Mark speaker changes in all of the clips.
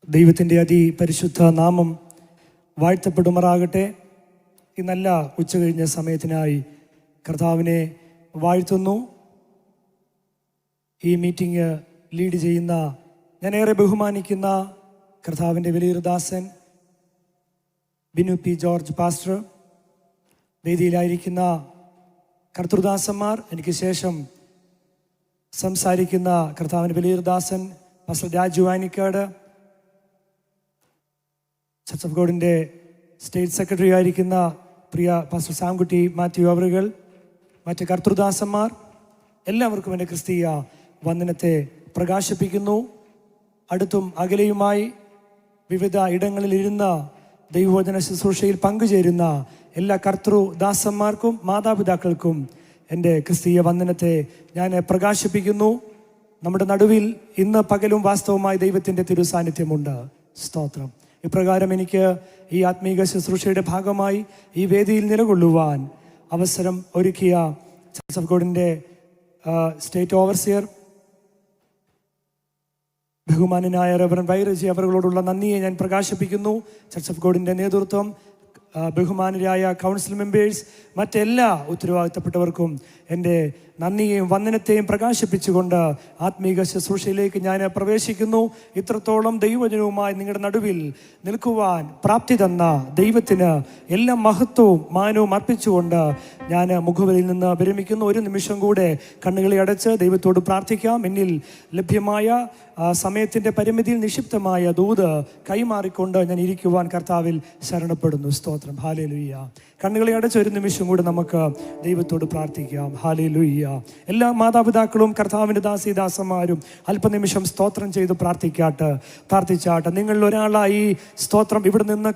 Speaker 1: ദൈവത്തിൻ്റെ അതിപരിശുദ്ധ നാമം വാഴ്ത്തപ്പെടുമാറാകട്ടെ. ഈ നല്ല ഉച്ചകഴിഞ്ഞ സമയത്തിനായി കർത്താവിനെ വാഴ്ത്തുന്നു. ഈ മീറ്റിംഗ് ലീഡ് ചെയ്യുന്ന ഞാൻ ഏറെ ബഹുമാനിക്കുന്ന കർത്താവിൻ്റെ വലിയൊരു ദാസൻ ബിനു പി ജോർജ് പാസ്റ്റർ, വേദിയിലായിരിക്കുന്ന കർത്തൃദാസന്മാർ, എനിക്ക് ശേഷം സംസാരിക്കുന്ന കർത്താവിൻ്റെ വലിയൊരു ദാസൻ pastor Raju Anikkad, church of ഗോഡിൻ്റെ സ്റ്റേറ്റ് സെക്രട്ടറി ആയിരിക്കുന്ന പ്രിയ പാസ്റ്റർ സാംകുട്ടി മാത്യു അവറുകൾ, മറ്റ് കർത്തൃദാസന്മാർ, എല്ലാവർക്കും എൻ്റെ ക്രിസ്തീയ വന്ദനത്തെ പ്രകാശിപ്പിക്കുന്നു. അടുത്തും അകലെയുമായി വിവിധ ഇടങ്ങളിലിരുന്ന ദൈവവചന ശുശ്രൂഷയിൽ പങ്കുചേരുന്ന എല്ലാ കർത്തൃദാസന്മാർക്കും മാതാപിതാക്കൾക്കും എൻ്റെ ക്രിസ്തീയ വന്ദനത്തെ ഞാൻ പ്രകാശിപ്പിക്കുന്നു. നമ്മുടെ നടുവിൽ ഇന്ന് പകലും വാസ്തവമായി ദൈവത്തിൻ്റെ തിരുസാന്നിധ്യമുണ്ട്. സ്തോത്രം. ഇപ്രകാരം എനിക്ക് ഈ ആത്മീക ശുശ്രൂഷയുടെ ഭാഗമായി ഈ വേദിയിൽ നിലകൊള്ളുവാൻ അവസരം ഒരുക്കിയ ചർച്ച് ഓഫ് ഗോഡിൻ്റെ സ്റ്റേറ്റ് ഓവർസിയർ ബഹുമാനനായ റെവറൻഡ് വൈറജി അവരോടുള്ള നന്ദിയെ ഞാൻ പ്രകാശിപ്പിക്കുന്നു. ചർച്ച് ഓഫ് ഗോഡിൻ്റെ നേതൃത്വം, ബഹുമാനരായ കൗൺസിൽ മെമ്പേഴ്സ്, മറ്റെല്ലാ ഉത്തരവാദിത്തപ്പെട്ടവർക്കും എൻ്റെ നന്ദിയെയും വന്ദനത്തെയും പ്രകാശിപ്പിച്ചുകൊണ്ട് ആത്മീക ശുശ്രൂഷയിലേക്ക് ഞാൻ പ്രവേശിക്കുന്നു. ഇത്രത്തോളം ദൈവവചനവുമായി നിങ്ങളുടെ നടുവിൽ നിൽക്കുവാൻ പ്രാപ്തി തന്ന ദൈവത്തിന് എല്ലാ മഹത്വവും മാനവും അർപ്പിച്ചുകൊണ്ട് ഞാൻ മുഖവരിയിൽ നിന്ന് വിരമിക്കുന്നു. ഒരു നിമിഷം കൂടെ കണ്ണുകളെ അടച്ച് ദൈവത്തോട് പ്രാർത്ഥിക്കാം. എന്നിൽ ലഭ്യമായ സമയത്തിൻ്റെ പരിമിതിയിൽ നിക്ഷിപ്തമായ ദൂത് കൈമാറിക്കൊണ്ട് ഞാൻ ഇരിക്കുവാൻ കർത്താവിൽ ശരണപ്പെടുന്നു. സ്തോത്രം. ഹല്ലേലൂയ. കണ്ണുകളെ അടച്ച് ഒരു നിമിഷം കൂടെ നമുക്ക് ദൈവത്തോട് പ്രാർത്ഥിക്കാം. ഹല്ലേലൂയ. എല്ലാ മാതാപിതാക്കളും കർത്താവിൻ്റെ ദാസീദാസന്മാരും അല്പനിമിഷം സ്തോത്രം ചെയ്ത് പ്രാർത്ഥിച്ചാട്ടെ. നിങ്ങളിൽ ഒരാളായി സ്തോത്രം ഇവിടെ നിന്ന്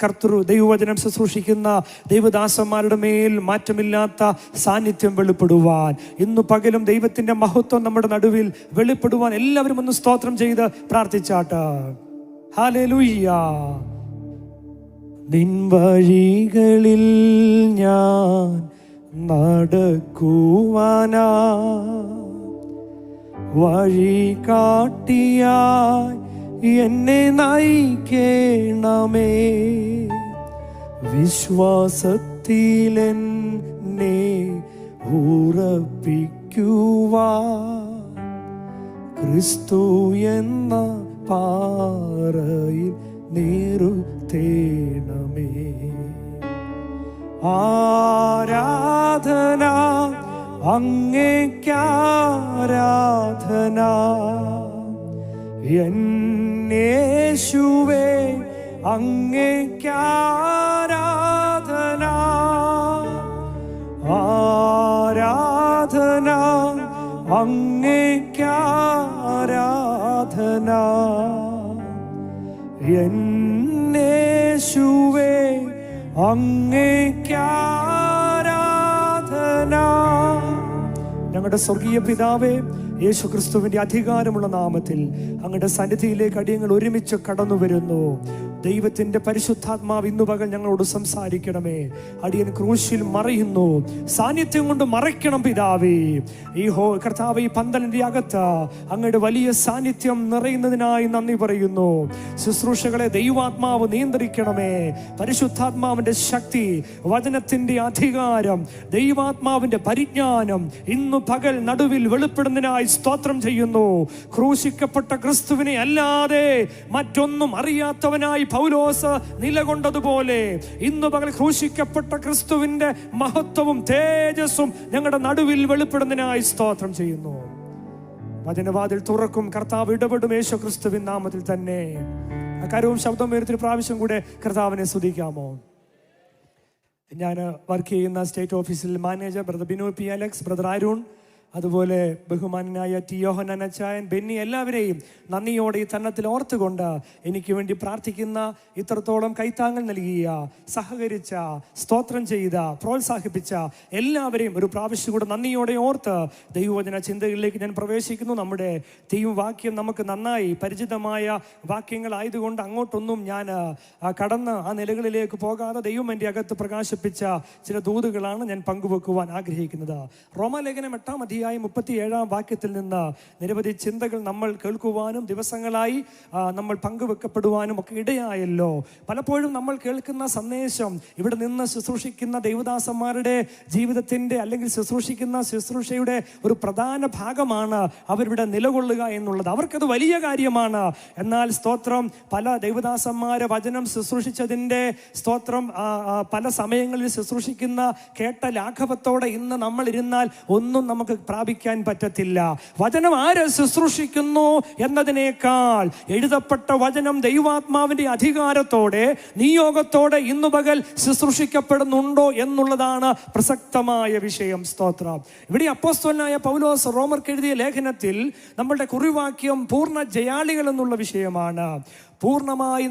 Speaker 1: ദൈവവചനം ശുശ്രൂഷിക്കുന്ന ദൈവദാസന്മാരുടെ മേൽ മാറ്റമില്ലാത്ത സാന്നിധ്യം വെളിപ്പെടുവാൻ, ഇന്നു പകലും ദൈവത്തിൻ്റെ മഹത്വം നമ്മുടെ നടുവിൽ വെളിപ്പെടുവാൻ എല്ലാവരും ഒന്ന് സ്തോത്രം ചെയ്ത് പ്രാർത്ഥിച്ചാട്ടെ. ഹല്ലേലൂയ. നിൻ വഴികളിൽ ഞാൻ നടക്കുവാനാ വഴി കാട്ടിയായി എന്നെ നയിക്കണമേ. വിശ്വാസത്തിലെന്നെ ഉറപ്പിക്കുവാൻ ക്രിസ്തു എന്ന പാറയിൽ നിർത്തേണമേ. ആരാധന അങ്ങേക്കാരാധന, എന്നേശുവേ അങ്ങേക്കാരാധന. ആരാധന അങ്ങേക്കാരാധന, എന്നേശുവേ അങ്ങേക്കാരാധന. ഞങ്ങളുടെ സ്വർഗീയ പിതാവേ, യേശു ക്രിസ്തുവിൻ്റെ അധികാരമുള്ള നാമത്തിൽ അങ്ങയുടെ സന്നിധിയിലേക്ക് അടിയങ്ങൾ ഒരുമിച്ച് കടന്നു വരുന്നു. ദൈവത്തിൻ്റെ പരിശുദ്ധാത്മാവ് ഇന്നു പകൽ ഞങ്ങളോട് സംസാരിക്കണമേ. അടിയൻ ക്രൂശിൽ മറയുന്നു, സാന്നിധ്യം കൊണ്ട് മറയ്ക്കണം പിതാവേ. ഈ കർത്താവ്, ഈ പന്തലിൻ്റെ അകത്ത് അങ്ങയുടെ വലിയ സാന്നിധ്യം നിറയുന്നതിനായി നന്ദി പറയുന്നു. ശുശ്രൂഷകളെ ദൈവാത്മാവ് നിയന്ത്രിക്കണമേ. പരിശുദ്ധാത്മാവിൻ്റെ ശക്തി, വചനത്തിൻ്റെ അധികാരം, ദൈവാത്മാവിൻ്റെ പരിജ്ഞാനം ഇന്നു പകൽ നടുവിൽ വെളിപ്പെടുന്നതിനായി സ്തോത്രം ചെയ്യുന്നു. ക്രൂശിക്കപ്പെട്ട ക്രിസ്തുവിനെ അല്ലാതെ മറ്റൊന്നും അറിയാത്തവനായി പൗലോസ് നിലകൊണ്ടതുപോലെ ഇന്നു പകൽ ക്രൂശിക്കപ്പെട്ട ക്രിസ്തുവിന്റെ മഹത്വവും തേജസ്സും ഞങ്ങളുടെ നടുവിൽ വെളിപ്പെടുന്നതിനായി സ്തോത്രം ചെയ്യുന്നു. വചനവാതിൽ തുറക്കും കർത്താവ്, ഇടപെടും യേശു ക്രിസ്തുവിൻ നാമത്തിൽ തന്നെ. കരവും ശബ്ദം ഉയർത്തി പ്രാവശ്യം കൂടെ കർത്താവിനെ സ്തുതിക്കാമോ? ഞാൻ വർക്ക് ചെയ്യുന്ന സ്റ്റേറ്റ് ഓഫീസിൽ manager brother Binu P Alex, brother Arun, അതുപോലെ ബഹുമാനായ ടി യോഹന്നാൻ അച്ചായൻ, ബെന്നി, എല്ലാവരെയും നന്ദിയോടെ ഈ തന്നത്തിൽ ഓർത്തുകൊണ്ട് എനിക്ക് വേണ്ടി പ്രാർത്ഥിക്കുന്ന, ഇത്രത്തോളം കൈത്താങ്ങൽ നൽകിയ, സഹകരിച്ച, സ്തോത്രം ചെയ്ത, പ്രോത്സാഹിപ്പിച്ച എല്ലാവരെയും ഒരു പ്രാവശ്യം കൂടെ നന്ദിയോടെ ഓർത്ത് ദൈവവചന ചിന്തകളിലേക്ക് ഞാൻ പ്രവേശിക്കുന്നു. നമ്മുടെ ദൈവവാക്യം നമുക്ക് നന്നായി പരിചിതമായ വാക്യങ്ങളായതുകൊണ്ട് അങ്ങോട്ടൊന്നും ഞാൻ കടന്ന് ആ നിലകളിലേക്ക് പോകാതെ ദൈവം എൻ്റെ അകത്ത് പ്രകാശിപ്പിച്ച ചില ദൂതുകളാണ് ഞാൻ പങ്കുവെക്കുവാൻ ആഗ്രഹിക്കുന്നത്. റോമാലേഖനം 8-ാം അധ്യായം അധ്യായം 37 നിന്ന് നിരവധി ചിന്തകൾ നമ്മൾ കേൾക്കുവാനും ദിവസങ്ങളായി നമ്മൾ പങ്കുവെക്കപ്പെടുവാനും ഒക്കെ ഇടയായല്ലോ. പലപ്പോഴും നമ്മൾ കേൾക്കുന്ന സന്ദേശം ഇവിടെ നിന്ന് ശുശ്രൂഷിക്കുന്ന ദൈവദാസന്മാരുടെ ജീവിതത്തിൻ്റെ അല്ലെങ്കിൽ ശുശ്രൂഷയുടെ ഒരു പ്രധാന ഭാഗമാണ് അവരിവിടെ നിലകൊള്ളുക എന്നുള്ളത്. അവർക്കത് വലിയ കാര്യമാണ്. എന്നാൽ സ്തോത്രം, പല ദൈവദാസന്മാരെ വചനം ശുശ്രൂഷിച്ചതിൻ്റെ സ്തോത്രം പല സമയങ്ങളിൽ ശുശ്രൂഷിക്കുന്ന കേട്ട ലാഘവത്തോടെ ഇന്ന് നമ്മൾ ഇരുന്നാൽ ഒന്നും നമുക്ക് പ്രാപിക്കാൻ പറ്റത്തില്ല. വചനം ആര് ശുശ്രൂഷിക്കുന്നു എന്നതിനേക്കാൾ എഴുതപ്പെട്ട വചനം ദൈവാത്മാവിന്റെ അധികാരത്തോടെ നിയോഗത്തോടെ ഇന്നു പകൽ ശുശ്രൂഷിക്കപ്പെടുന്നുണ്ടോ എന്നുള്ളതാണ് പ്രസക്തമായ വിഷയം. സ്തോത്രം. ഇവിടെ അപ്പോസ്തലനായ പൗലോസ് റോമർക്ക് എഴുതിയ ലേഖനത്തിൽ നമ്മളുടെ കുറിവാക്യം പൂർണ്ണ ജയാളികൾ എന്നുള്ള വിഷയമാണ്. പൂർണ്ണമായി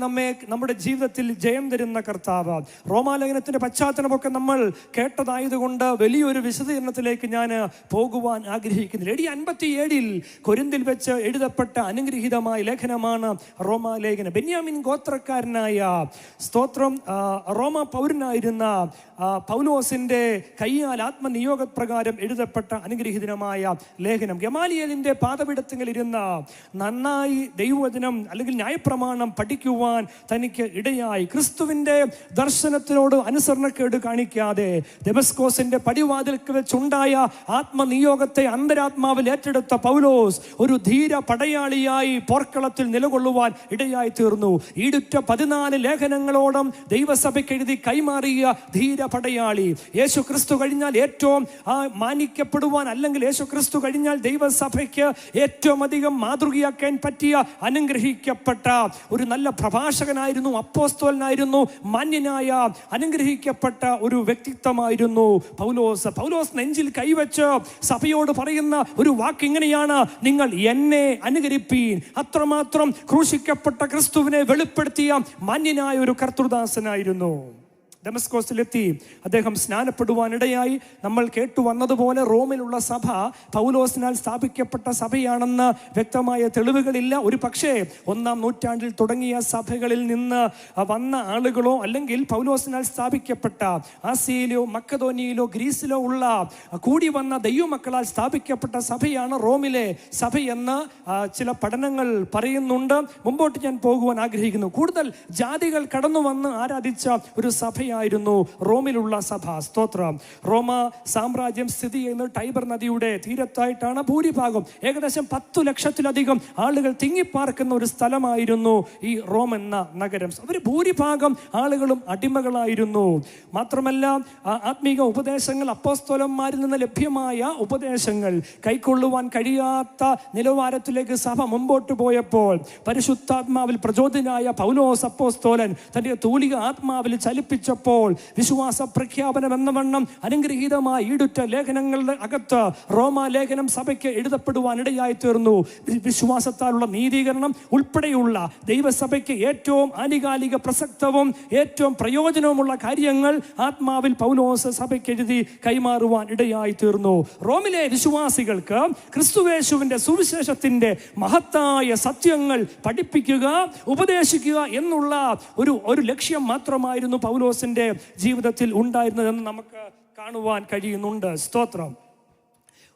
Speaker 1: നമ്മുടെ ജീവിതത്തിൽ ജയം തരുന്ന കർത്താവ്. റോമാലേഖനത്തിന്റെ പശ്ചാത്തലമൊക്കെ നമ്മൾ കേട്ടതായതുകൊണ്ട് വലിയൊരു വിശദീകരണത്തിലേക്ക് ഞാൻ പോകുവാൻ ആഗ്രഹിക്കുന്നില്ല. AD 57 കൊരിന്തിൽ വെച്ച് എഴുതപ്പെട്ട അനുഗ്രഹീതമായ ലേഖനമാണ് റോമാലേഖനം. ബെന്യാമിൻ ഗോത്രക്കാരനായ സ്തോത്രം റോമ പൗരനായിരുന്ന പൗലോസിന്റെ കയ്യാൽ ആത്മനിയോഗപ്രകാരം എഴുതപ്പെട്ട അനുഗ്രഹീതമായ ലേഖനം. ഗമാലിയേലിന്റെ പാദപീഠത്തിൽ ഇരുന്ന് നന്നായി ദൈവവചനം അല്ലെങ്കിൽ ന്യായപ്രമാണം പഠിക്കുവാൻ തനിക്ക് ഇടയായി. ക്രിസ്തുവിന്റെ ദർശനത്തിനോട് അനുസരണക്കേട് കാണിക്കാതെ ദമസ്കോസിന്റെ പടിവാതിൽക്ക് വെച്ചുണ്ടായ ആത്മനിയോഗത്തെ അന്തരാത്മാവിൽ ഏറ്റെടുത്ത പൗലോസ് ഒരു ധീര പടയാളിയായി പോർക്കളത്തിൽ നിലകൊള്ളുവാൻ ഇടയായി തീർന്നു. ഈടുറ്റ 14 ലേഖനങ്ങളോളം ദൈവസഭയ്ക്ക് എഴുതി കൈമാറിയ ധീര പടയാളി. യേശു ക്രിസ്തു കഴിഞ്ഞാൽ ഏറ്റവും മാനിക്കപ്പെടുവാൻ അല്ലെങ്കിൽ യേശു ക്രിസ്തു കഴിഞ്ഞാൽ ദൈവസഭയ്ക്ക് ഏറ്റവും അധികം മാതൃകയാക്കാൻ പറ്റിയ അനുഗ്രഹിക്കപ്പെട്ട ഒരു നല്ല പ്രഭാഷകനായിരുന്നു, അപ്പോസ്തലനായിരുന്നു, മാന്യനായ അനുഗ്രഹിക്കപ്പെട്ട ഒരു വ്യക്തിത്വമായിരുന്നു പൗലോസ്. പൗലോസ് നെഞ്ചിൽ കൈവച്ച് സഭയോട് പറയുന്ന ഒരു വാക്ക് ഇങ്ങനെയാണ്: നിങ്ങൾ എന്നെ അനുകരിപ്പീൻ. അത്രമാത്രം ക്രൂശിക്കപ്പെട്ട ക്രിസ്തുവിനെ വെളിപ്പെടുത്തിയ മാന്യനായ ഒരു കർത്തൃദാസനായിരുന്നു. ഡമസ്കോസിലെത്തി അദ്ദേഹം സ്നാനപ്പെടുവാനിടയായി. നമ്മൾ കേട്ടു വന്നതുപോലെ റോമിലുള്ള സഭ പൗലോസിനാൽ സ്ഥാപിക്കപ്പെട്ട സഭയാണെന്ന് വ്യക്തമായ തെളിവുകളില്ല. ഒരു പക്ഷേ 1-ാം നൂറ്റാണ്ടിൽ തുടങ്ങിയ സഭകളിൽ നിന്ന് വന്ന ആളുകളോ അല്ലെങ്കിൽ പൗലോസിനാൽ സ്ഥാപിക്കപ്പെട്ട ആസിയയിലോ മക്കതോനിയയിലോ ഗ്രീസിലോ ഉള്ള കൂടി വന്ന ദൈവമക്കളാൽ സ്ഥാപിക്കപ്പെട്ട സഭയാണ് റോമിലെ സഭയെന്ന് ചില പഠനങ്ങൾ പറയുന്നുണ്ട്. മുമ്പോട്ട് ഞാൻ പോകുവാൻ ആഗ്രഹിക്കുന്നു. കൂടുതൽ ജാതികൾ കടന്നു വന്ന് ആരാധിച്ച ഒരു സഭ ായിരുന്നു റോമിലുള്ള സഭ. സ്തോത്രം. റോമ സാമ്രാജ്യം സ്ഥിതി ചെയ്യുന്നത് ടൈബർ നദിയുടെ തീരത്തായിട്ടാണ്. ഭൂരിഭാഗം ഏകദേശം 10 ലക്ഷത്തിലധികം ആളുകൾ തിങ്ങിപ്പാർക്കുന്ന ഒരു സ്ഥലമായിരുന്നു ഈ റോം എന്ന നഗരം. അവർ ഭൂരിഭാഗം ആളുകളും അടിമകളായിരുന്നു. മാത്രമല്ല ആത്മീക ഉപദേശങ്ങൾ, അപ്പോസ്തലന്മാരിൽ നിന്ന് ലഭ്യമായ ഉപദേശങ്ങൾ കൈക്കൊള്ളുവാൻ കഴിയാത്ത നിലവാരത്തിലേക്ക് സഭ മുമ്പോട്ട് പോയപ്പോൾ പരിശുദ്ധാത്മാവിൽ പ്രചോദനായ പൗലോസ് അപ്പോസ്തലൻ തന്റെ തൂലിക ആത്മാവിൽ ചലിപ്പിച്ച വിശ്വാസ പ്രഖ്യാപനം എന്ന വണ്ണം അനുഗ്രഹീതമായ ഈടുറ്റ ലേഖനങ്ങളുടെ അകത്ത് റോമാ ലേഖനം സഭയ്ക്ക് എഴുതപ്പെടുവാൻ ഇടയായി തീർന്നു. വിശ്വാസത്താലുള്ള നീതീകരണം ഉൾപ്പെടെയുള്ള ദൈവസഭയ്ക്ക് ഏറ്റവും ആനുകാലിക പ്രസക്തവും ഏറ്റവും പ്രയോജനവുമുള്ള കാര്യങ്ങൾ ആത്മാവിൽ പൗലോസ് സഭയ്ക്ക് എഴുതി കൈമാറുവാൻ ഇടയായി തീർന്നു. റോമിലെ വിശ്വാസികൾക്ക് ക്രിസ്തുയേശുവിന്റെ സുവിശേഷത്തിന്റെ മഹത്തായ സത്യങ്ങൾ പഠിപ്പിക്കുക, ഉപദേശിക്കുക എന്നുള്ള ഒരു ലക്ഷ്യം മാത്രമായിരുന്നു പൗലോസിന്റെ ജീവിതത്തിൽ ഉണ്ടായിരുന്നതെന്ന് നമുക്ക് കാണുവാൻ കഴിയുന്നുണ്ട്. സ്തോത്രം.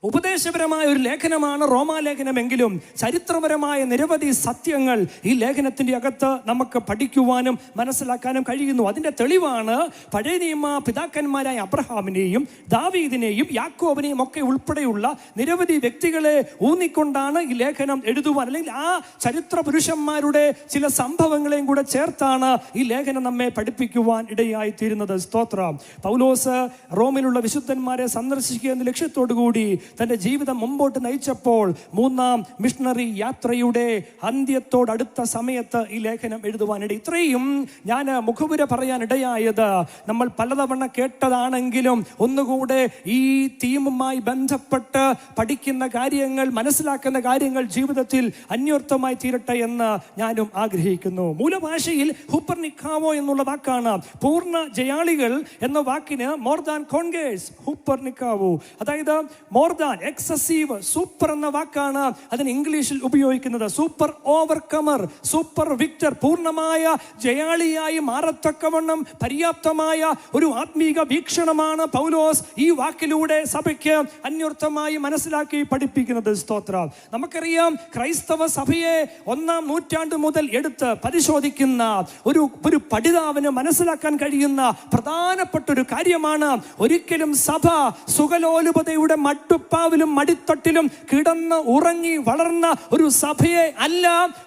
Speaker 1: ഉപദേശപരമായ ഒരു ലേഖനമാണ് റോമാലേഖനമെങ്കിലും ചരിത്രപരമായ നിരവധി സത്യങ്ങൾ ഈ ലേഖനത്തിൻ്റെ അകത്ത് നമുക്ക് പഠിക്കുവാനും മനസ്സിലാക്കാനും കഴിയുന്നു. അതിൻ്റെ തെളിവാണ് പഴയ നിയമ പിതാക്കന്മാരായ അബ്രഹാമിനെയും ദാവീദിനെയും യാക്കോബിനെയും ഒക്കെ ഉൾപ്പെടെയുള്ള നിരവധി വ്യക്തികളെ ഊന്നിക്കൊണ്ടാണ് ഈ ലേഖനം എഴുതുവാൻ, അല്ലെങ്കിൽ ആ ചരിത്ര പുരുഷന്മാരുടെ ചില സംഭവങ്ങളെയും കൂടെ ചേർത്താണ് ഈ ലേഖനം നമ്മെ പഠിപ്പിക്കുവാൻ ഇടയായി തീരുന്നത്. സ്തോത്രം. പൗലോസ് റോമിലുള്ള വിശുദ്ധന്മാരെ സന്ദർശിക്കുക എന്ന ലക്ഷ്യത്തോടു കൂടി തൻ്റെ ജീവിതം മുമ്പോട്ട് നയിച്ചപ്പോൾ 3-ാം മിഷണറി യാത്രയുടെ അന്ത്യത്തോടടുത്ത സമയത്ത് ഈ ലേഖനം എഴുതുവാനിട. ഇത്രയും ഞാൻ മുഖവുര പറയാനിടയായത് നമ്മൾ പലതവണ കേട്ടതാണെങ്കിലും ഒന്നുകൂടെ ഈ തീമുമായി ബന്ധപ്പെട്ട് പഠിക്കുന്ന കാര്യങ്ങൾ, മനസ്സിലാക്കുന്ന കാര്യങ്ങൾ ജീവിതത്തിൽ അന്വർത്ഥമായി തീരട്ടെ എന്ന് ഞാനും ആഗ്രഹിക്കുന്നു. മൂലഭാഷയിൽ ഹുപ്പർനിക്കാവോ എന്നുള്ള വാക്കാണ്. പൂർണ്ണ ജയാളികൾ എന്ന വാക്കിന് മോർ ദാൻ കോൺഗേഴ്സ്, ഹുപ്പർനിക്കാവോ, അതായത് മോർ ദാൻ, എക്സസീവ്, സൂപ്പർ എന്ന വാക്കാണ് അതിന് ഇംഗ്ലീഷിൽ ഉപയോഗിക്കുന്നത്. സൂപ്പർ ഓവർകമർ, സൂപ്പർ വിക്ടർ, പൂർണ്ണമായ ജയാളിയായി മാറത്തക്കവണ്ണം പര്യാപ്തമായ ഒരു ആത്മീക വീക്ഷണമാണ് പൗലോസ് ഈ വാക്കിലൂടെ സഭയ്ക്ക് അന്വർത്ഥമായി മനസ്സിലാക്കി പഠിപ്പിക്കുന്നത്. സ്തോത്രം. നമുക്കറിയാം, ക്രൈസ്തവ സഭയെ 1-ാം നൂറ്റാണ്ട് മുതൽ എടുത്ത് പരിശോധിക്കുന്ന ഒരു പഠിതാവിന് മനസ്സിലാക്കാൻ കഴിയുന്ന പ്രധാനപ്പെട്ട ഒരു കാര്യമാണ്, ഒരിക്കലും സഭ സുഖലോലുപതയുടെ മട്ടുപ്പാവിലും മടിത്തട്ടിലും കിടന്ന് ഉറങ്ങി വളർന്ന ഒരു സഭയെ അല്ല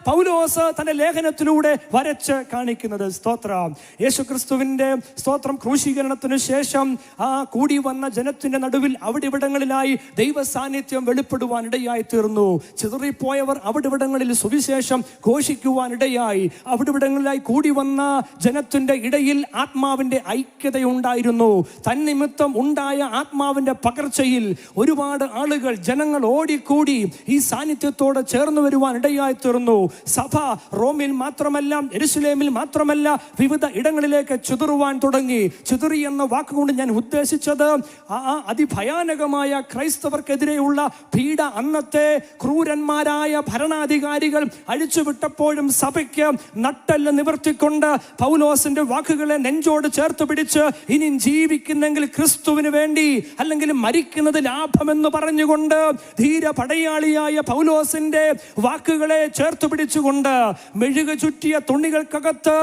Speaker 1: പൗലോസ് തന്റെ ലേഖനത്തിലൂടെ വരച്ച് കാണിക്കുന്നത്. സ്തോത്രം. യേശുക്രിസ്തുവിന്റെ സ്തോത്രം ക്രൂശീകരണത്തിന് ശേഷം ആ കൂടി വന്ന ജനത്തിന്റെ നടുവിൽ അവിടിവിടങ്ങളിലായി ദൈവ സാന്നിധ്യം വെളിപ്പെടുവാൻ ഇടയായി തീർന്നു. ചിതറിപ്പോയവർ അവിടിവിടങ്ങളിൽ സുവിശേഷം ഘോഷിക്കുവാനിടയായി. അവിടിവിടങ്ങളിലായി കൂടി വന്ന ജനത്തിന്റെ ഇടയിൽ ആത്മാവിന്റെ ഐക്യതയുണ്ടായിരുന്നു. തന്നിമിത്തം ഉണ്ടായ ആത്മാവിന്റെ പകർച്ചയിൽ ഒരുപാട് ആളുകൾ, ജനങ്ങൾ ഓടിക്കൂടി ഈ സാന്നിധ്യത്തോട് ചേർന്ന് വരുവാൻ ഇടയായി തീർന്നു. സഭ റോമിൽ മാത്രമല്ല, യെരുശലേമിൽ മാത്രമല്ല, വിവിധ ഇടങ്ങളിലേക്ക് ചിതറുവാൻ തുടങ്ങി. ചിതറി എന്ന വാക്കുകൊണ്ട് ഞാൻ ഉദ്ദേശിച്ചത് ആ അതിഭയാനകമായ ക്രൈസ്തവർക്കെതിരെയുള്ള പീഡ അന്നത്തെ ക്രൂരന്മാരായ ഭരണാധികാരികൾ അഴിച്ചുവിട്ടപ്പോഴും സഭയ്ക്ക് നട്ടെല്ല് നിവർത്തിക്കൊണ്ട് പൗലോസിന്റെ വാക്കുകളെ നെഞ്ചോട് ചേർത്ത് പിടിച്ച് ഇനി ജീവിക്കുന്നെങ്കിൽ ക്രിസ്തുവിന് വേണ്ടി, അല്ലെങ്കിൽ മരിക്കുന്നത് ലാഭമെന്ന് പറഞ്ഞുകൊണ്ട് ധീര പടയാളിയായ പൗലോസിന്റെ വാക്കുകളെ ചേർത്ത് പിടിച്ചുകൊണ്ട് മെഴുക ചുറ്റിയ തുണികൾക്കകത്ത്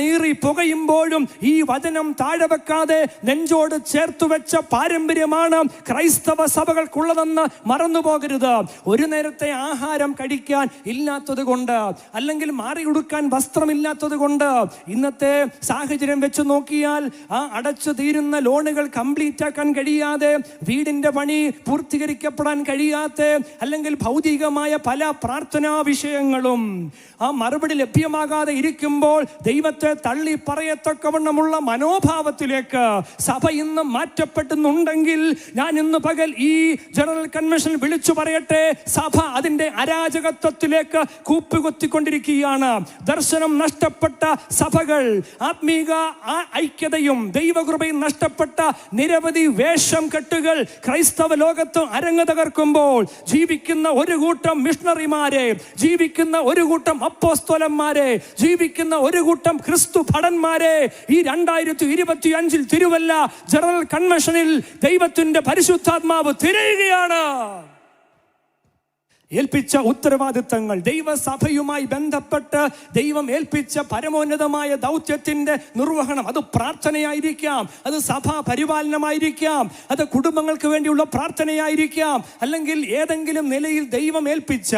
Speaker 1: നീറി പുകയുമ്പോഴും ഈ വചനം താഴെ വെക്കാതെ നെഞ്ചോട് ചേർത്ത് വെച്ച പാരമ്പര്യമാണ് ക്രൈസ്തവ സഭകൾക്കുള്ളതെന്ന് മറന്നു പോകരുത്. ഒരു നേരത്തെ ആഹാരം കഴിക്കാൻ ഇല്ലാത്തത് കൊണ്ട്, അല്ലെങ്കിൽ മാറി ഉടുക്കാൻ വസ്ത്രമില്ലാത്തത് കൊണ്ട്, ഇന്നത്തെ സാഹചര്യം വെച്ച് നോക്കിയാൽ ആ അടച്ചു തീരുന്ന ലോണുകൾ കംപ്ലീറ്റ് ആക്കാൻ കഴിയാതെ, വീടിന്റെ പണി പൂർത്തീകരിക്കപ്പെടാൻ കഴിയാത്ത, അല്ലെങ്കിൽ ഭൗതികമായ പല പ്രാർത്ഥനാ വിഷയങ്ങളും ആ മറുപടി ലഭ്യമാകാതെ ഇരിക്കുമ്പോൾ ദൈവത്തെ തള്ളി പറയത്തക്കവണ്ണമുള്ള മനോഭാവത്തിലേക്ക് സഭ ഇന്ന് മാറ്റപ്പെടുന്നുണ്ടെങ്കിൽ, ഞാൻ ഇന്ന് പകൽ ഈ ജനറൽ കൺവെൻഷൻ വിളിച്ചു പറയട്ടെ, സഭ അതിന്റെ അരാജകത്വത്തിലേക്ക് കൂപ്പുകുത്തിക്കൊണ്ടിരിക്കുകയാണ്. ദർശനം നഷ്ടപ്പെട്ട സഭകൾ, ആത്മീക ഐക്യതയും ദൈവകൃപയും നഷ്ടപ്പെട്ട നിരവധി വേഷം കെട്ടുകൾ ക്രൈസ്തവ ലോകത്ത് അരങ്ങ് തകർക്കുമ്പോൾ, ജീവിക്കുന്ന ഒരു കൂട്ടം മിഷണറിമാരെ, ജീവിക്കുന്ന ഒരു കൂട്ടം അപ്പോസ്തലന്മാരെ, ജീവിക്കുന്ന ഒരു കൂട്ടം ക്രിസ്തു ഭടന്മാരെ ഈ 2025 തിരുവല്ല ജനറൽ കൺവെൻഷനിൽ ദൈവത്തിന്റെ പരിശുദ്ധാത്മാവ് തിരയുകയാണ്. ഏൽപ്പിച്ച ഉത്തരവാദിത്തങ്ങൾ, ദൈവസഭയുമായി ബന്ധപ്പെട്ട് ദൈവം ഏൽപ്പിച്ച പരമോന്നതമായ ദൗത്യത്തിന്റെ നിർവഹണം, അത് പ്രാർത്ഥനയായിരിക്കാം, അത് സഭാ പരിപാലനമായിരിക്കാം, അത് കുടുംബങ്ങൾക്ക് വേണ്ടിയുള്ള പ്രാർത്ഥനയായിരിക്കാം, അല്ലെങ്കിൽ ഏതെങ്കിലും നിലയിൽ ദൈവം ഏൽപ്പിച്ച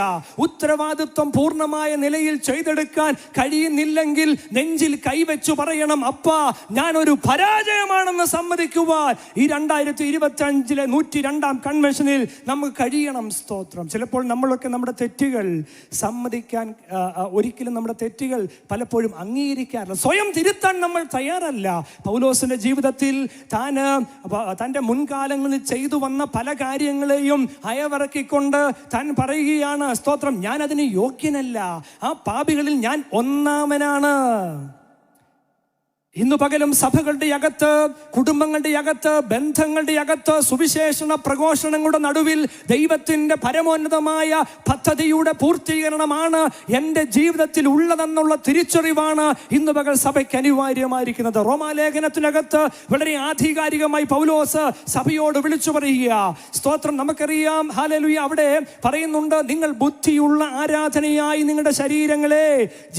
Speaker 1: ഉത്തരവാദിത്വം പൂർണ്ണമായ നിലയിൽ ചെയ്തെടുക്കാൻ കഴിയുന്നില്ലെങ്കിൽ നെഞ്ചിൽ കൈവച്ചു പറയണം, അപ്പാ ഞാനൊരു പരാജയമാണെന്ന് സമ്മതിക്കുവാൻ ഈ 2025 102-ാം കൺവെൻഷനിൽ നമുക്ക് കഴിയണം. സ്തോത്രം. ചിലപ്പോൾ നമ്മളൊക്കെ നമ്മുടെ തെറ്റുകൾ സമ്മതിക്കാൻ, ഒരിക്കലും നമ്മുടെ തെറ്റുകൾ പലപ്പോഴും അംഗീകരിക്കാറില്ല, സ്വയം തിരുത്താൻ നമ്മൾ തയ്യാറല്ല. പൗലോസിന്റെ ജീവിതത്തിൽ തൻ്റെ മുൻകാലങ്ങളിൽ ചെയ്തു വന്ന പല കാര്യങ്ങളെയും അയവിറക്കിക്കൊണ്ട് താൻ പറയുകയാണ്, സ്തോത്രം, ഞാൻ അതിന് യോഗ്യനല്ല, ആ പാപികളിൽ ഞാൻ ഒന്നാമനാണ്. ഇന്നു പകലും സഭകളുടെ അകത്ത്, കുടുംബങ്ങളുടെ അകത്ത്, ബന്ധങ്ങളുടെ അകത്ത് സുവിശേഷണ പ്രഘോഷണങ്ങളുടെ നടുവിൽ ദൈവത്തിന്റെ പരമോന്നതമായ പദ്ധതിയുടെ പൂർത്തീകരണമാണ് എൻ്റെ ജീവിതത്തിൽ ഉള്ളതെന്നുള്ള തിരിച്ചറിവാണ് ഇന്നു പകൽ സഭയ്ക്ക് അനിവാര്യമായിരിക്കുന്നത്. റോമാലേഖനത്തിനകത്ത് വളരെ ആധികാരികമായി പൗലോസ് സഭയോട് വിളിച്ചു പറയുക. സ്തോത്രം. നമുക്കറിയാം, ഹല്ലേലൂയ, അവിടെ പറയുന്നുണ്ട്, നിങ്ങൾ ബുദ്ധിയുള്ള ആരാധനയായി നിങ്ങളുടെ ശരീരങ്ങളെ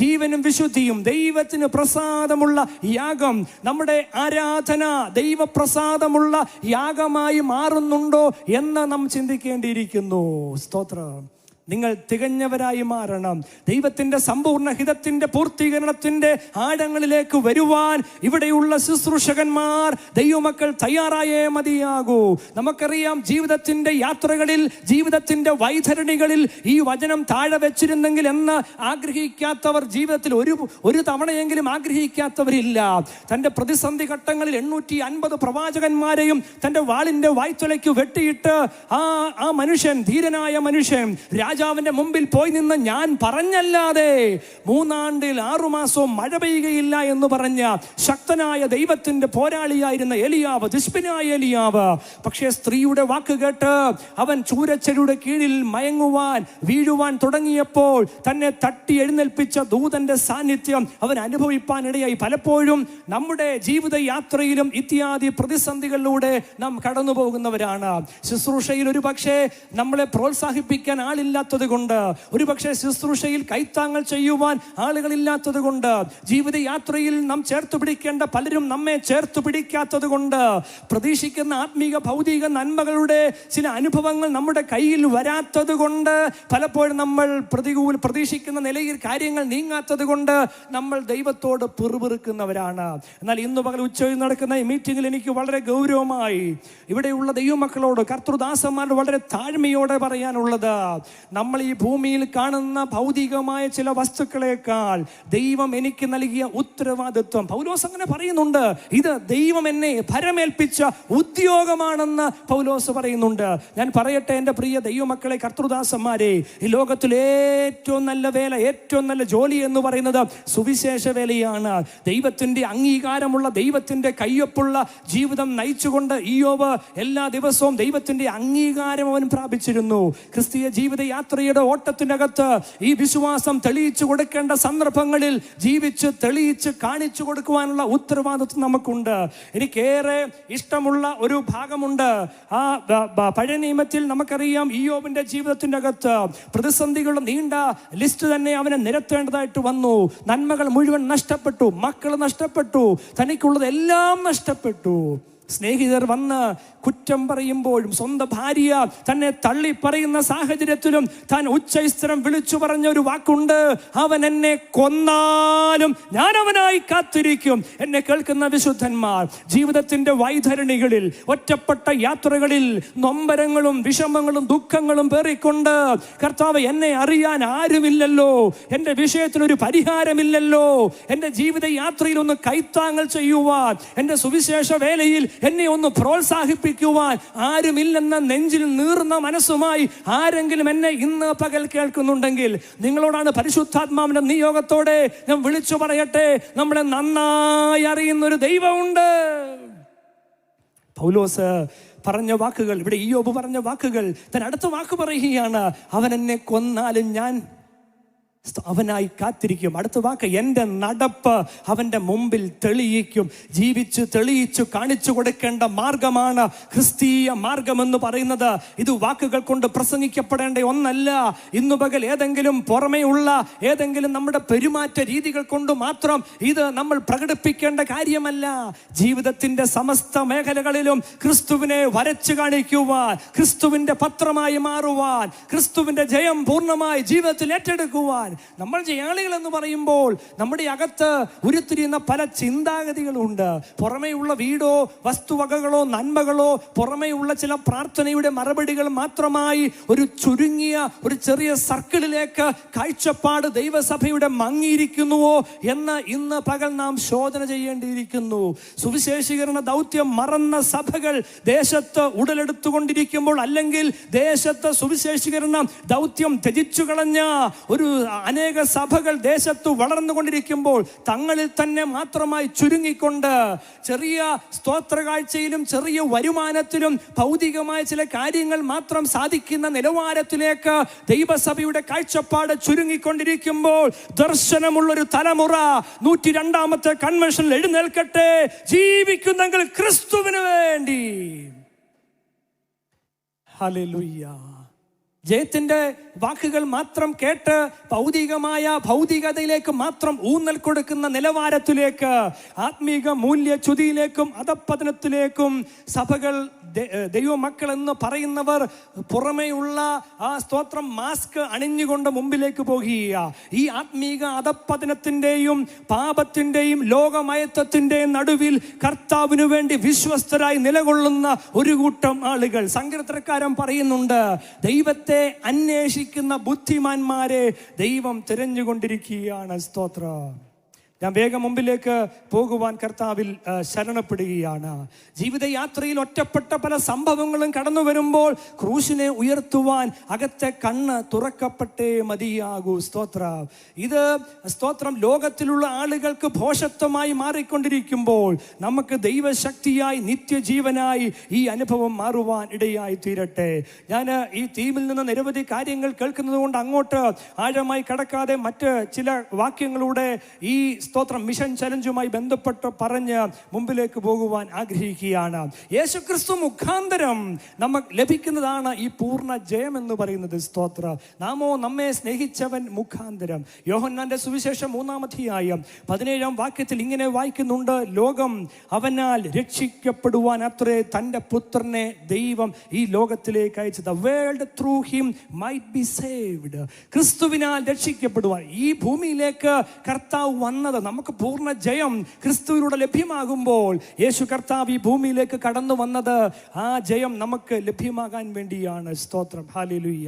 Speaker 1: ജീവനും വിശുദ്ധിയും ദൈവത്തിന് പ്രസാദമുള്ള യാഗം, നമ്മുടെ ആരാധന ദൈവപ്രസാദമുള്ള യാഗമായി മാറുന്നുണ്ടോ എന്ന് നാം ചിന്തിക്കേണ്ടിയിരിക്കുന്നു. സ്തോത്രം. നിങ്ങൾ തികഞ്ഞവരായി മാറണം. ദൈവത്തിന്റെ സമ്പൂർണ്ണ ഹിതത്തിന്റെ പൂർത്തീകരണത്തിന്റെ ആഴങ്ങളിലേക്ക് വരുവാൻ ഇവിടെയുള്ള ശുശ്രൂഷകന്മാർ, ദൈവമക്കൾ തയ്യാറായേ മതിയാകൂ. നമുക്കറിയാം, ജീവിതത്തിന്റെ യാത്രകളിൽ, ജീവിതത്തിന്റെ വൈതരണികളിൽ ഈ വചനം താഴെ വെച്ചിരുന്നെങ്കിൽ എന്ന് ആഗ്രഹിക്കാത്തവർ ജീവിതത്തിൽ ഒരു തവണയെങ്കിലും ആഗ്രഹിക്കാത്തവരില്ല. തന്റെ പ്രതിസന്ധി ഘട്ടങ്ങളിൽ 850 പ്രവാചകന്മാരെയും തന്റെ വാളിന്റെ വായ്ത്തലയ്ക്ക് വെട്ടിയിട്ട് ആ മനുഷ്യൻ, ധീരനായ മനുഷ്യൻ, രാജാവിന്റെ മുമ്പിൽ പോയി നിന്ന് ഞാൻ പറഞ്ഞല്ലാതെ 3 ആണ്ടിൽ 6 മാസവും മഴ പെയ്യുകയില്ല എന്ന് പറഞ്ഞ ശക്തനായ ദൈവത്തിന്റെ പോരാളിയായിരുന്ന എലിയാവ്, തിശ്ബിനായ എലിയാവ്. പക്ഷേ സ്ത്രീയുടെ വാക്ക് കേട്ട് അവൻ ചൂരച്ചെടിയുടെ കീഴിൽ മയങ്ങുവാൻ വീഴുവാൻ തുടങ്ങിയപ്പോൾ തന്നെ തട്ടി എഴുന്നേൽപ്പിച്ച ദൂതന്റെ സാന്നിധ്യം അവൻ അനുഭവിപ്പാനിടയായി. പലപ്പോഴും നമ്മുടെ ജീവിത യാത്രയിലും ഇത്യാദി പ്രതിസന്ധികളിലൂടെ നാം കടന്നു പോകുന്നവരാണ്. ശുശ്രൂഷയിൽ ഒരു പക്ഷേ നമ്മളെ പ്രോത്സാഹിപ്പിക്കാൻ ആളില്ലാത്തത് കൊണ്ട്, ഒരു പക്ഷേ ശുശ്രൂഷയിൽ കൈത്താങ്ങൾ ചെയ്യുവാൻ ആളുകളില്ലാത്തത് കൊണ്ട്, ജീവിതയാത്രയിൽ നാം ചേർത്ത് പിടിക്കേണ്ട പലരും നമ്മെ ചേർത്ത് പിടിക്കാത്തത് കൊണ്ട്, പ്രതീക്ഷിക്കുന്ന ആത്മീക ഭൗതിക നന്മകളുടെ ചില അനുഭവങ്ങൾ നമ്മുടെ കയ്യിൽ വരാത്തത് കൊണ്ട്, പലപ്പോഴും നമ്മൾ പ്രതീക്ഷിക്കുന്ന നിലയിൽ കാര്യങ്ങൾ നീങ്ങാത്തത് കൊണ്ട് നമ്മൾ ദൈവത്തോട് പിറുപിറുക്കുന്നവരാണ്. എന്നാൽ ഇന്ന് പകൽ ഉച്ചയിൽ നടക്കുന്ന ഈ മീറ്റിംഗിൽ എനിക്ക് വളരെ ഗൗരവമായി ഇവിടെയുള്ള ദൈവമക്കളോട്, കർത്തൃദാസന്മാരോട് വളരെ താഴ്മയോടെ പറയാനുള്ളത്, നമ്മൾ ഈ ഭൂമിയിൽ കാണുന്ന ഭൗതികമായ ചില വസ്തുക്കളെക്കാൾ ദൈവം എനിക്ക് നൽകിയ ഉത്തരവാദിത്വം, പൗലോസ് അങ്ങനെ പറയുന്നുണ്ട്, ഇത് ദൈവം എന്നെ ഭരമേൽപ്പിച്ച ഉദ്യോഗമാണെന്ന് പൗലോസ് പറയുന്നുണ്ട്. ഞാൻ പറയട്ടെ എൻ്റെ പ്രിയ ദൈവമക്കളെ, കർത്തൃദാസന്മാരെ, ഈ ലോകത്തിൽ ഏറ്റവും നല്ല വേല, ഏറ്റവും നല്ല ജോലി എന്ന് പറയുന്നത് സുവിശേഷ വേലയാണ്. ദൈവത്തിന്റെ അംഗീകാരമുള്ള, ദൈവത്തിന്റെ കയ്യൊപ്പുള്ള ജീവിതം നയിച്ചുകൊണ്ട് ഇയ്യോബ് എല്ലാ ദിവസവും ദൈവത്തിന്റെ അംഗീകാരം അവൻ പ്രാപിച്ചിരുന്നു. ക്രിസ്തീയ ജീവിത യാത്രയുടെ ഓട്ടത്തിനകത്ത് ഈ വിശ്വാസം തെളിയിച്ചു കൊടുക്കേണ്ട സന്ദർഭങ്ങളിൽ ജീവിച്ച് തെളിയിച്ച് കാണിച്ചു കൊടുക്കുവാനുള്ള ഉത്തരവാദിത്വം നമുക്കുണ്ട്. എനിക്കേറെ ഇഷ്ടമുള്ള ഒരു ഭാഗമുണ്ട്. ആ പഴയ നിയമത്തിൽ നമുക്കറിയാം, ഇയ്യോബിന്റെ ജീവിതത്തിന്റെ അകത്ത് പ്രതിസന്ധികളുടെ നീണ്ട ലിസ്റ്റ് തന്നെ അവനെ നിരത്തേണ്ടതായിട്ട് വന്നു. നന്മകൾ മുഴുവൻ നഷ്ടപ്പെട്ടു, മക്കൾ നഷ്ടപ്പെട്ടു, തനിക്കുള്ളതെല്ലാം നഷ്ടപ്പെട്ടു. സ്നേഹിതർ വന്ന് കുറ്റം പറയുമ്പോഴും, സ്വന്തം ഭാര്യ തന്നെ തള്ളി പറയുന്ന സാഹചര്യത്തിലും താൻ ഉച്ചസ്ഥിരം വിളിച്ചു പറഞ്ഞ ഒരു വാക്കുണ്ട്, അവൻ എന്നെ കൊന്നാലും ഞാൻ അവനായി കാത്തിരിക്കും. എന്നെ കേൾക്കുന്ന വിശുദ്ധന്മാർ, ജീവിതത്തിന്റെ വൈതരണികളിൽ, ഒറ്റപ്പെട്ട യാത്രകളിൽ നൊമ്പരങ്ങളും വിഷമങ്ങളും ദുഃഖങ്ങളും പേറിക്കൊണ്ട്, കർത്താവ് എന്നെ അറിയാൻ ആരുമില്ലല്ലോ, എൻ്റെ വിഷയത്തിനൊരു പരിഹാരമില്ലല്ലോ, എൻ്റെ ജീവിത യാത്രയിൽ ഒന്ന് കൈത്താങ്ങൽ ചെയ്യുവാൻ, എൻ്റെ സുവിശേഷ വേലയിൽ എന്നെ ഒന്ന് പ്രോത്സാഹിപ്പിക്കുവാൻ ആരുമില്ലെന്ന നെഞ്ചിൽ നീറുന്ന മനസ്സുമായി ആരെങ്കിലും എന്നെ ഇന്ന് പകൽ കേൾക്കുന്നുണ്ടെങ്കിൽ, നിങ്ങളോടാണ് പരിശുദ്ധാത്മാവിന്റെ നിയോഗത്തോടെ ഞാൻ വിളിച്ചു പറയട്ടെ, നമ്മളെ നന്നായി അറിയുന്നൊരു ദൈവമുണ്ട്. പൗലോസ് പറഞ്ഞ വാക്കുകൾ, ഇവിടെ ഇയ്യോബ് പറഞ്ഞ വാക്കുകൾ, താൻ അടുത്ത വാക്ക് പറയുകയാണ്, അവൻ എന്നെ കൊന്നാലും ഞാൻ അവനായി കാത്തിരിക്കും. അടുത്ത വാക്ക്, എൻ്റെ നടപ്പ് അവൻ്റെ മുമ്പിൽ തെളിയിക്കും. ജീവിച്ച് തെളിയിച്ചു കാണിച്ചു കൊടുക്കേണ്ട മാർഗമാണ് ക്രിസ്തീയ മാർഗമെന്ന് പറയുന്നത്. ഇത് വാക്കുകൾ കൊണ്ട് പ്രസംഗിക്കപ്പെടേണ്ട ഒന്നല്ല. ഇന്നു പകൽ ഏതെങ്കിലും പുറമേ ഉള്ള ഏതെങ്കിലും നമ്മുടെ പെരുമാറ്റ രീതികൾ കൊണ്ട് മാത്രം ഇത് നമ്മൾ പ്രകടിപ്പിക്കേണ്ട കാര്യമല്ല. ജീവിതത്തിന്റെ സമസ്ത മേഖലകളിലും ക്രിസ്തുവിനെ വരച്ചു കാണിക്കുവാൻ, ക്രിസ്തുവിന്റെ പത്രമായി മാറുവാൻ, ക്രിസ്തുവിന്റെ ജയം പൂർണ്ണമായി ജീവിതത്തിൽ ഏറ്റെടുക്കുവാൻ. നമ്മൾ ജയാളികൾ എന്ന് പറയുമ്പോൾ നമ്മുടെ അകത്ത് ഉരുത്തിരിയുന്ന പല ചിന്താഗതികളുണ്ട്. പുറമേയുള്ള വീടോ വസ്തുവകകളോ നന്മകളോ പുറമേയുള്ള ചില പ്രാർത്ഥനയുടെ മറുപടികൾ മാത്രമായി ഒരു ചുരുങ്ങിയ ഒരു ചെറിയ സർക്കിളിലേക്ക് കാഴ്ചപ്പാട് ദൈവസഭയുടെ മങ്ങിയിരിക്കുന്നുവോ എന്ന് ഇന്ന് പകൽ നാം ശോധന ചെയ്യേണ്ടിയിരിക്കുന്നു. സുവിശേഷീകരണ ദൗത്യം മറന്ന സഭകൾ ദേശത്ത് ഉടലെടുത്തുകൊണ്ടിരിക്കുമ്പോൾ, അല്ലെങ്കിൽ ദേശത്ത് സുവിശേഷീകരണ ദൗത്യം ത്യജിച്ചു കളഞ്ഞ ഒരു അനേക സഭകൾ ദേശത്ത് വളർന്നുകൊണ്ടിരിക്കുമ്പോൾ, തങ്ങളിൽ തന്നെ മാത്രമായി ചുരുങ്ങിക്കൊണ്ട് ചെറിയ സ്തോത്ര കാഴ്ചയിലും ചെറിയ വരുമാനത്തിലും ഭൗതികമായ ചില കാര്യങ്ങൾ മാത്രം സാധിക്കുന്ന നിലവാരത്തിലേക്ക് ദൈവസഭയുടെ കാഴ്ചപ്പാട് ചുരുങ്ങിക്കൊണ്ടിരിക്കുമ്പോൾ, ദർശനമുള്ളൊരു തലമുറ 102ാമത്തെ കൺവെൻഷനിൽ എഴുന്നേൽക്കട്ടെ. ജീവിക്കുന്നെങ്കിൽ ക്രിസ്തുവിന് വേണ്ടി. ഹല്ലേലൂയ. ജയത്തിന്റെ വാക്കുകൾ മാത്രം കേട്ട് ഭൗതികതയിലേക്ക് മാത്രം ഊന്നൽ കൊടുക്കുന്ന നിലവാരത്തിലേക്ക്, ആത്മീക മൂല്യച്യുതിയിലേക്കും അധപ്പതനത്തിലേക്കും സഭകൾ, ദൈവമക്കൾ എന്ന് പറയുന്നവർ പുറമേയുള്ള ആ സ്തോത്രം മാസ്ക് അണിഞ്ഞുകൊണ്ട് മുമ്പിലേക്ക് പോകുക. ഈ ആത്മീക അധപ്പതനത്തിന്റെയും പാപത്തിന്റെയും ലോകമയത്വത്തിന്റെയും നടുവിൽ കർത്താവിനു വേണ്ടി വിശ്വസ്തരായി നിലകൊള്ളുന്ന ഒരു കൂട്ടം ആളുകൾ. സങ്കീർത്തനക്കാരൻ പറയുന്നുണ്ട്, ദൈവത്തെ അന്വേഷിക്കുന്ന ബുദ്ധിമാന്മാരെ ദൈവം തിരഞ്ഞുകൊണ്ടിരിക്കുകയാണ്. സ്തോത്രം. ഞാൻ വേഗം മുമ്പിലേക്ക് പോകുവാൻ കർത്താവിൽ ശരണപ്പെടുകയാണ്. ജീവിതയാത്രയിൽ ഒറ്റപ്പെട്ട പല സംഭവങ്ങളും കടന്നു വരുമ്പോൾ ക്രൂശിനെ ഉയർത്തുവാൻ അകത്തെ കണ്ണ് തുറക്കപ്പെട്ടേ മതിയാകൂ. സ്തോത്രം. ഇത് സ്തോത്രം ലോകത്തിലുള്ള ആളുകൾക്ക് ഭോഷത്വമായി മാറിക്കൊണ്ടിരിക്കുമ്പോൾ നമുക്ക് ദൈവശക്തിയായി നിത്യജീവനായി ഈ അനുഭവം മാറുവാൻ ഇടയായി തീരട്ടെ. ഞാൻ ഈ തീമിൽ നിന്ന് നിരവധി കാര്യങ്ങൾ കേൾക്കുന്നത് കൊണ്ട് അങ്ങോട്ട് ആഴമായി കടക്കാതെ മറ്റ് ചില വാക്യങ്ങളുടെ ഈ സ്തോത്രം മിഷൻ ചലഞ്ചുമായി ബന്ധപ്പെട്ട് പറഞ്ഞ് മുമ്പിലേക്ക് പോകുവാൻ ആഗ്രഹിക്കുകയാണ്. യേശുക്രിസ്തു മുഖാന്തരം നമുക്ക് ലഭിക്കുന്നതാണ് ഈ പൂർണ്ണ ജയം എന്ന് പറയുന്നത്. സ്തോത്രം. നാമോ നമ്മെ സ്നേഹിച്ചവൻ മുഖാന്തരം. യോഹന്നാന്റെ സുവിശേഷം 3-ാം അധ്യായം 17-ാം വാക്യത്തിൽ ഇങ്ങനെ വായിക്കുന്നുണ്ട്, ലോകം അവനാൽ രക്ഷിക്കപ്പെടുവാൻ അത്രേ തൻ്റെ പുത്രനെ ദൈവം ഈ ലോകത്തിലേക്ക് അയച്ചത്. The world through him might be saved. ക്രിസ്തുവിനാൽ രക്ഷിക്കപ്പെടുവാൻ ഈ ഭൂമിയിലേക്ക് കർത്താവ് വന്നത്, നമുക്ക് പൂർണ്ണ ജയം ക്രിസ്തുവിലൂടെ ലഭ്യമാകുമ്പോൾ യേശു കർത്താവ് ഈ ഭൂമിയിലേക്ക് കടന്നു വന്നത് ആ ജയം നമുക്ക് ലഭ്യമാകാൻ വേണ്ടിയാണ്. സ്തോത്രം. ഹല്ലേലൂയ.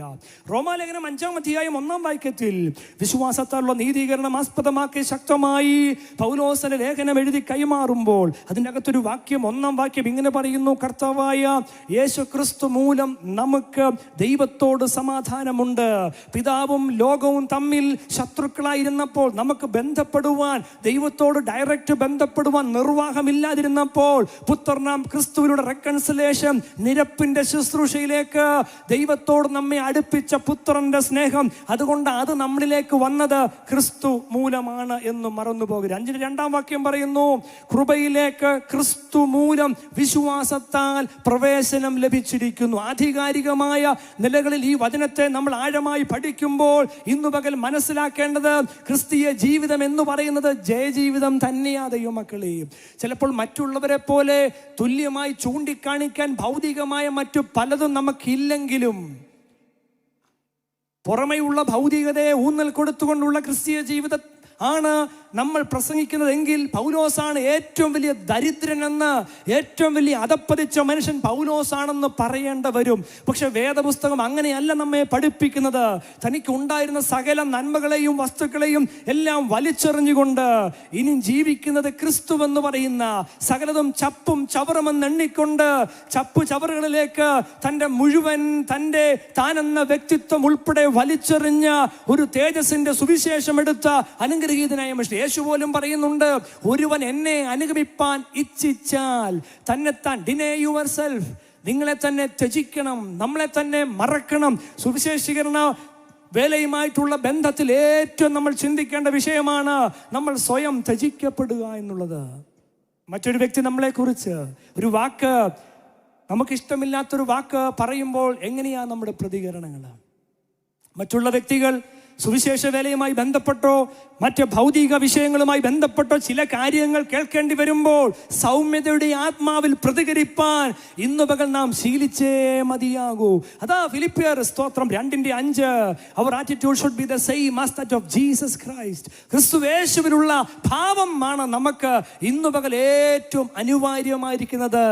Speaker 1: റോമാലേഖനം 5-ാം അധ്യായം 1-ാം വാക്യത്തിൽ വിശ്വാസത്താലുള്ള നീതീകരണം ആസ്പദമാക്കി ശക്തമായി പൗലോസിന്റെ ലേഖനം എഴുതി കൈമാറുമ്പോൾ അതിൻ്റെ അകത്തൊരു വാക്യം, 1-ാം വാക്യം ഇങ്ങനെ പറയുന്നു, കർത്താവായ യേശു ക്രിസ്തു മൂലം നമുക്ക് ദൈവത്തോട് സമാധാനമുണ്ട്. പിതാവും ലോകവും തമ്മിൽ ശത്രുക്കളായിരുന്നപ്പോൾ നമുക്ക് ബന്ധപ്പെടുവാൻ, ദൈവത്തോട് ഡയറക്റ്റ് ബന്ധപ്പെടുവാൻ നിർവാഹമില്ലാതിരുന്നപ്പോൾ പുത്രനാം ക്രിസ്തുവിലൂടെ റെക്കൺസിലേഷൻ, നിരപ്പിന്റെ ശുശ്രൂഷയിലേക്ക് ദൈവത്തോട് നമ്മെ അടുപ്പിച്ച പുത്രന്റെ സ്നേഹം, അതുകൊണ്ട് അത് നമ്മളിലേക്ക് വന്നത് ക്രിസ്തു മൂലമാണ് എന്ന് മറന്നു പോകരുത്. 5-ാം വാക്യം പറയുന്നു, കൃപയിലേക്ക് ക്രിസ്തു മൂലം വിശ്വാസത്താൽ പ്രവേശനം ലഭിച്ചിരിക്കുന്നു. ആധികാരികമായ നിലകളിൽ ഈ വചനത്തെ നമ്മൾ ആഴമായി പഠിക്കുമ്പോൾ ഇന്നു പകൽ മനസ്സിലാക്കേണ്ടത് ക്രിസ്തീയ ജീവിതം എന്ന് പറയുന്നത് ജയജീവിതം തന്നെയാ ദൈവമക്കളെ. ചിലപ്പോൾ മറ്റുള്ളവരെ പോലെ തുല്യമായി ചൂണ്ടിക്കാണിക്കാൻ ഭൗതികമായ മറ്റു പലതും നമുക്കില്ലെങ്കിലും പുറമെയുള്ള ഭൗതികതയെ ഊന്നൽ കൊടുത്തുകൊണ്ടുള്ള ക്രിസ്തീയ ജീവിതം ആണ് നമ്മൾ പ്രസംഗിക്കുന്നതെങ്കിൽ പൗലോസാണ് ഏറ്റവും വലിയ ദരിദ്രനെന്ന്, ഏറ്റവും വലിയ അധപ്പതിച്ച മനുഷ്യൻ പൗലോസാണെന്ന് പറയേണ്ട വരും. പക്ഷെ വേദപുസ്തകം അങ്ങനെയല്ല നമ്മെ പഠിപ്പിക്കുന്നത്. തനിക്ക് ഉണ്ടായിരുന്ന സകല നന്മകളെയും വസ്തുക്കളെയും എല്ലാം വലിച്ചെറിഞ്ഞുകൊണ്ട് ഇനി ജീവിക്കുന്നത് ക്രിസ്തു എന്ന് പറയുന്ന സകലതും ചപ്പും ചവറുമെന്ന് എണ്ണിക്കൊണ്ട് ചപ്പു ചവറുകളിലേക്ക് തൻ്റെ മുഴുവൻ താനെന്ന വ്യക്തിത്വം ഉൾപ്പെടെ വലിച്ചെറിഞ്ഞ ഒരു തേജസ്സിന്റെ സുവിശേഷം എടുത്ത അനുഗ്രഹീതനായ മനുഷ്യൻ. യേശു പോലും പറയുന്നുണ്ട്, ഒരുവൻ എന്നെ അനുഗമിപ്പാൻ ഇച്ഛിച്ചാൽ തന്നെത്താൻ, ഡിനേ യുവർ സെൽഫ്, നിങ്ങളെ തന്നെ ത്യജിക്കണം, നമ്മളെ തന്നെ മറക്കണം. സുവിശേഷീകരണ വേലയുമായിട്ടുള്ള ബന്ധത്തിൽ ഏറ്റവും നമ്മൾ ചിന്തിക്കേണ്ട വിഷയമാണ് നമ്മൾ സ്വയം ത്യജിക്കപ്പെടുക എന്നുള്ളത്. മറ്റൊരു വ്യക്തി നമ്മളെ കുറിച്ച് ഒരു വാക്ക്, നമുക്കിഷ്ടമില്ലാത്തൊരു വാക്ക് പറയുമ്പോൾ എങ്ങനെയാ നമ്മുടെ പ്രതികരണങ്ങൾ? മറ്റുള്ള വ്യക്തികൾ സുവിശേഷ വേലയുമായി ബന്ധപ്പെട്ടോ മറ്റ് ഭൗതിക വിഷയങ്ങളുമായി ബന്ധപ്പെട്ടോ ചില കാര്യങ്ങൾ കേൾക്കേണ്ടി വരുമ്പോൾ സൗമ്യതയുടെ ആത്മാവിൽ പ്രതികരിപ്പാൻ ഇന്നു പകൽ നാം ശീലിച്ചേ മതിയാകൂ. അതാ ഫിലിപ്പിയർ സ്തോത്രം 2:5, അവർ attitude should be the same as that of Jesus Christ. ക്രിസ്തു യേശുവിലുള്ള ഭാവമാണ് നമുക്ക് ഇന്നു പകൽ ഏറ്റവും അനിവാര്യമായിരിക്കുന്നത്.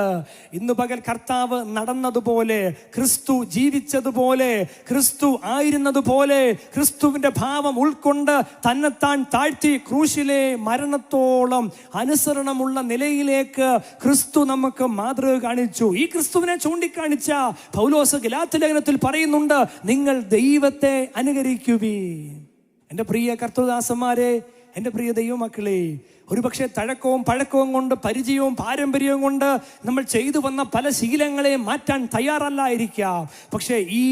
Speaker 1: ഇന്നു പകൽ കർത്താവ് നടന്നതുപോലെ, ക്രിസ്തു ജീവിച്ചതുപോലെ, ക്രിസ്തു ആയിരുന്നതുപോലെ ക്രിസ്തുവിന്റെ ഭാവം ഉൾക്കൊണ്ട് തന്നെത്താൻ താഴ്ത്തി ക്രൂശിലെ മരണത്തോളം അനുസരണമുള്ള നിലയിലേക്ക് ക്രിസ്തു നമുക്ക് മാതൃക കാണിച്ചു. ഈ ക്രിസ്തുവിനെ ചൂണ്ടിക്കാണിച്ച പൗലോസ് ഗലാത്യ ലേഖനത്തിൽ പറയുന്നുണ്ട്, നിങ്ങൾ ദൈവത്തെ അനുകരിക്കുവീൻ. എൻ്റെ പ്രിയ കർത്തൃദാസന്മാരെ, എൻ്റെ പ്രിയ ദൈവമക്കളെ, ഒരുപക്ഷെ തഴക്കവും പഴക്കവും കൊണ്ട്, പരിചയവും പാരമ്പര്യവും കൊണ്ട് നമ്മൾ ചെയ്തു വന്ന പല ശീലങ്ങളെ മാറ്റാൻ തയ്യാറല്ലായിരിക്കാം. പക്ഷേ ഈ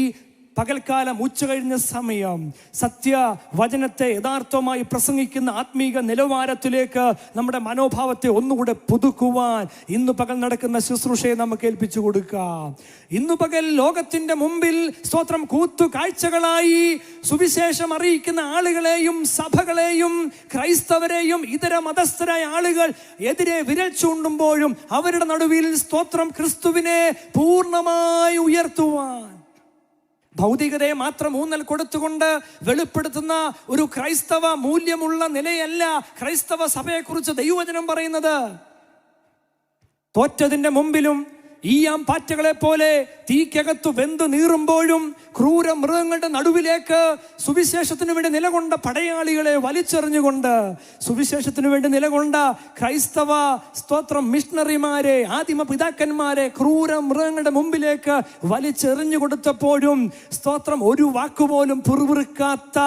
Speaker 1: പകൽക്കാലം ഉച്ചകഴിഞ്ഞ സമയം സത്യവചനത്തെ യഥാർത്ഥമായി പ്രസംഗിക്കുന്ന ആത്മീക നിലവാരത്തിലേക്ക് നമ്മുടെ മനോഭാവത്തെ ഒന്നുകൂടെ പുതുക്കുവാൻ ഇന്നു പകൽ നടക്കുന്ന ശുശ്രൂഷയെ നമുക്ക് ഏൽപ്പിച്ചു കൊടുക്കാം. ഇന്നു പകൽ ലോകത്തിന്റെ മുമ്പിൽ സ്തോത്രം കൂത്തു കാഴ്ചകളായി സുവിശേഷം അറിയിക്കുന്ന ആളുകളെയും സഭകളെയും ക്രൈസ്തവരെയും ഇതര മതസ്ഥരായ ആളുകൾ എതിരെ വിരൽ ചൂണ്ടുമ്പോഴും അവരുടെ നടുവിൽ സ്തോത്രം ക്രിസ്തുവിനെ പൂർണ്ണമായി ഉയർത്തുവാൻ, ഭൗതികതയെ മാത്രം ഊന്നൽ കൊടുത്തുകൊണ്ട് വെളിപ്പെടുത്തുന്ന ഒരു ക്രൈസ്തവ മൂല്യമുള്ള നിലയല്ല ക്രൈസ്തവ സഭയെക്കുറിച്ച് ദൈവവചനം പറയുന്നത്. തോറ്റതിന്റെ മുമ്പിലും ഈയാം പാറ്റകളെ പോലെ തീക്കകത്ത് വെന്ത് നീറുമ്പോഴും ക്രൂര മൃഗങ്ങളുടെ നടുവിലേക്ക് സുവിശേഷത്തിന് വേണ്ടി നിലകൊണ്ട പടയാളികളെ വലിച്ചെറിഞ്ഞുകൊണ്ട് സുവിശേഷത്തിന് വേണ്ടി നിലകൊണ്ട ക്രൈസ്തവ സ്തോത്രം മിഷണറിമാരെ, ആദിമ പിതാക്കന്മാരെ ക്രൂര മൃഗങ്ങളുടെ മുമ്പിലേക്ക് വലിച്ചെറിഞ്ഞു കൊടുത്തപ്പോഴും സ്തോത്രം ഒരു വാക്കുപോലും പുറവിറുക്കാത്ത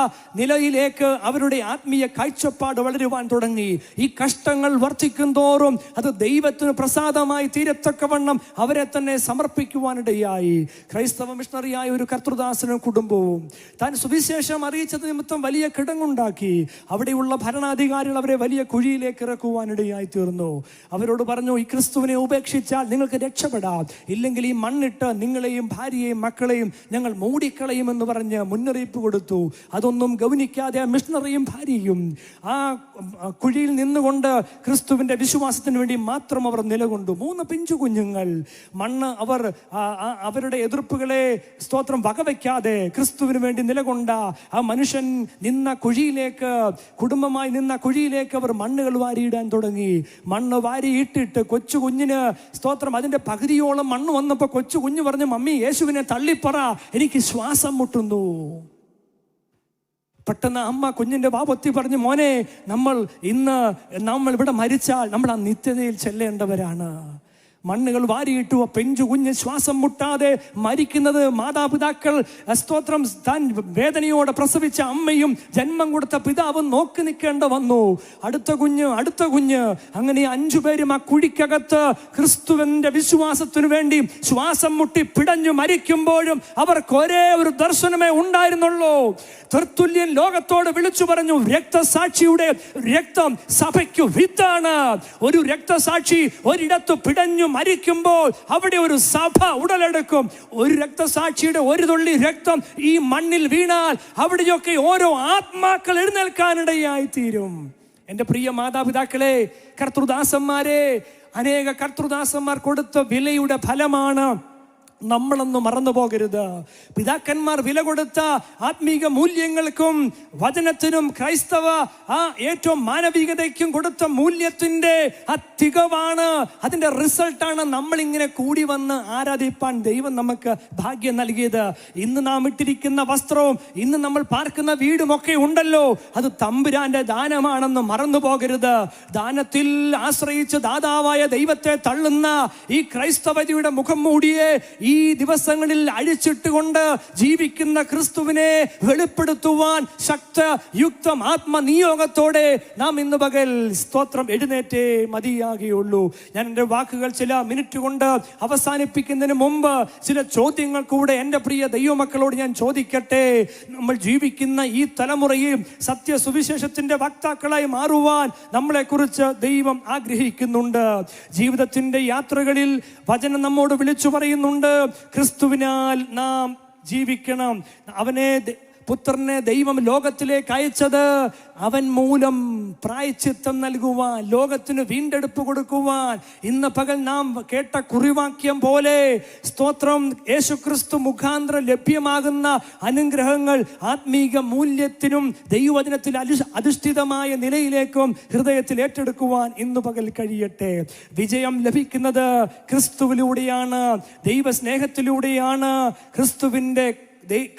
Speaker 1: നിലയിലേക്ക് അവരുടെ ആത്മീയ കാഴ്ചപ്പാട് വളരുവാൻ തുടങ്ങി. ഈ കഷ്ടങ്ങൾ വർദ്ധിക്കും തോറും അത് ദൈവത്തിന് പ്രസാദമായി തീരത്തക്കവണ്ണം അവരെ തന്നെ സമർപ്പിക്കുവാനിടയായി. ക്രൈസ്തവ മിഷണറിയായ ഒരു കർത്തൃദാസനും കുടുംബവും താൻ സുവിശേഷം അറിയിച്ചത് നിമിത്തം വലിയ കിടങ്ങുണ്ടാക്കി. അവിടെയുള്ള ഭരണാധികാരികൾ അവരെ വലിയ കുഴിയിലേക്ക് ഇറക്കുവാനിടയായി തീർന്നു. അവരോട് പറഞ്ഞു, ഈ ക്രിസ്തുവിനെ ഉപേക്ഷിച്ചാൽ നിങ്ങൾക്ക് രക്ഷപ്പെടാം, ഇല്ലെങ്കിൽ ഈ മണ്ണിട്ട് നിങ്ങളെയും ഭാര്യയെയും മക്കളെയും ഞങ്ങൾ മൂടിക്കളയുമെന്ന് പറഞ്ഞ് മുന്നറിയിപ്പ് കൊടുത്തു. അതൊന്നും ഗൗനിക്കാതെ മിഷണറിയും ഭാര്യയും ആ കുഴിയിൽ നിന്നുകൊണ്ട് ക്രിസ്തുവിന്റെ വിശ്വാസത്തിന് വേണ്ടി മാത്രം അവർ നിലകൊണ്ടു. 3 പിഞ്ചു കുഞ്ഞുങ്ങൾ. മണ്ണ് അവർ അവരുടെ എതിർപ്പുകളെ സ്തോത്രം വകവയ്ക്കാതെ ക്രിസ്തുവിന് വേണ്ടി നിലകൊണ്ട ആ മനുഷ്യൻ നിന്ന കുഴിയിലേക്ക്, കുടുംബമായി നിന്ന കുഴിയിലേക്ക് അവർ മണ്ണുകൾ വാരിയിടാൻ തുടങ്ങി. മണ്ണ് വാരിയിട്ടിട്ട് കൊച്ചു കുഞ്ഞിന് സ്തോത്രം അതിന്റെ പകുതിയോളം മണ്ണ് വന്നപ്പോൾ കൊച്ചു കുഞ്ഞു പറഞ്ഞു, മമ്മി യേശുവിനെ തള്ളിപ്പറ, എനിക്ക് ശ്വാസം മുട്ടുന്നു. പെട്ടെന്ന് അമ്മ കുഞ്ഞിന്റെ വാപൊത്തി പറഞ്ഞു, മോനെ, നമ്മൾ ഇവിടെ മരിച്ചാൽ നമ്മൾ ആ നിത്യതയിൽ ചെല്ലേണ്ടവരാണ്. മണ്ണുകൾ വാരിയിട്ടു പെഞ്ചു കുഞ്ഞ് ശ്വാസം മുട്ടാതെ മരിക്കുന്നത് മാതാപിതാക്കൾ സ്തോത്രം താൻ വേദനയോടെ പ്രസവിച്ച അമ്മയും ജന്മം കൊടുത്ത പിതാവും നോക്കി നിൽക്കേണ്ട വന്നു. അടുത്ത കുഞ്ഞ് അങ്ങനെ 5 പേരും ആ കുഴിക്കകത്ത് ക്രിസ്തുവിന്റെ വിശ്വാസത്തിനു വേണ്ടി ശ്വാസം മുട്ടി പിടഞ്ഞു മരിക്കുമ്പോഴും അവർക്ക് ഒരേ ഒരു ദർശനമേ ഉണ്ടായിരുന്നുള്ളൂ. തെർത്തുല്യൻ ലോകത്തോട് വിളിച്ചു പറഞ്ഞു, രക്തസാക്ഷിയുടെ രക്തം സഭയ്ക്ക് വിത്താണ്. ഒരു രക്തസാക്ഷി ഒരിടത്ത് പിടഞ്ഞു മരിക്കുമ്പോൾ അവിടെ ഒരു സഭ ഉടലെടുക്കും. ഒരു രക്തസാക്ഷിയുടെ ഒരു തുള്ളി രക്തം ഈ മണ്ണിൽ വീണാൽ അവിടെയൊക്കെ ഓരോ ആത്മാക്കൾ എഴുന്നേൽക്കാനിടയായി തീരും. എൻ്റെ പ്രിയ മാതാപിതാക്കളെ, കർത്തൃദാസന്മാരെ, അനേക കർത്തൃദാസന്മാർ കൊടുത്ത വിലയുടെ ഫലമാണ് നമ്മളൊന്നും മറന്നു പോകരുത്. പിതാക്കന്മാർ വില കൊടുത്ത ആത്മീക മൂല്യങ്ങൾക്കും വചനത്തിനും ക്രൈസ്തവ ഏറ്റവും മാനവികതയ്ക്കും കൊടുത്ത മൂല്യത്തിന്റെ തികവാണ്, അതിന്റെ റിസൾട്ടാണ് നമ്മളിങ്ങനെ കൂടി വന്ന് ആരാധിപ്പാൻ ദൈവം നമുക്ക് ഭാഗ്യം നൽകിയത്. ഇന്ന് നാം ഇട്ടിരിക്കുന്ന വസ്ത്രവും ഇന്ന് നമ്മൾ പാർക്കുന്ന വീടുമൊക്കെ ഉണ്ടല്ലോ, അത് തമ്പുരാന്റെ ദാനമാണെന്ന് മറന്നു പോകരുത്. ദാനത്തിൽ ആശ്രയിച്ച് ദാതാവായ ദൈവത്തെ തള്ളുന്ന ഈ ക്രൈസ്തവതയുടെ മുഖം മൂടിയെ ഈ ദിവസങ്ങളിൽ അഴിച്ചിട്ടുകൊണ്ട് ജീവിക്കുന്ന ക്രിസ്തുവിനെ വെളിപ്പെടുത്തുവാൻ ശക്തയുക്തം ആത്മനിയോഗത്തോടെ നാം ഇന്ന് പകൽ സ്തോത്രം എഴുന്നേറ്റേ മതിയാകുകയുള്ളൂ. ഞാൻ എൻ്റെ വാക്കുകൾ ചില മിനിറ്റ് കൊണ്ട് അവസാനിപ്പിക്കുന്നതിന് മുമ്പ് ചില ചോദ്യങ്ങൾ കൂടെ എൻ്റെ പ്രിയ ദൈവമക്കളോട് ഞാൻ ചോദിക്കട്ടെ. നമ്മൾ ജീവിക്കുന്ന ഈ തലമുറയിൽ സത്യസുവിശേഷത്തിന്റെ വക്താക്കളായി മാറുവാൻ നമ്മളെ കുറിച്ച് ദൈവം ആഗ്രഹിക്കുന്നുണ്ട്. ജീവിതത്തിന്റെ യാത്രകളിൽ വചനം നമ്മോട് വിളിച്ചു പറയുന്നുണ്ട്, ക്രിസ്തുവിനാൽ നാം ജീവിക്കണം. പുത്രനെ ദൈവം ലോകത്തിലേക്ക് അയച്ചത് അവൻ മൂലം പ്രായശ്ചിത്തം നൽകുവാൻ, ലോകത്തിന് വീണ്ടെടുപ്പ് കൊടുക്കുവാൻ. ഇന്ന് പകൽ നാം കേട്ട കുറിവാക്യം പോലെ സ്തോത്രം, യേശുക്രിസ്തു മുഖാന്തരം ലഭ്യമാകുന്ന അനുഗ്രഹങ്ങൾ ആത്മീക മൂല്യത്തിനും ദൈവവചനത്തിൽ അധിഷ്ഠിതമായ നിലയിലേക്കും ഹൃദയത്തിൽ ഏറ്റെടുക്കുവാൻ ഇന്ന് പകൽ കഴിയട്ടെ. വിജയം ലഭിക്കുന്നത് ക്രിസ്തുവിലൂടെയാണ്, ദൈവസ്നേഹത്തിലൂടെയാണ്,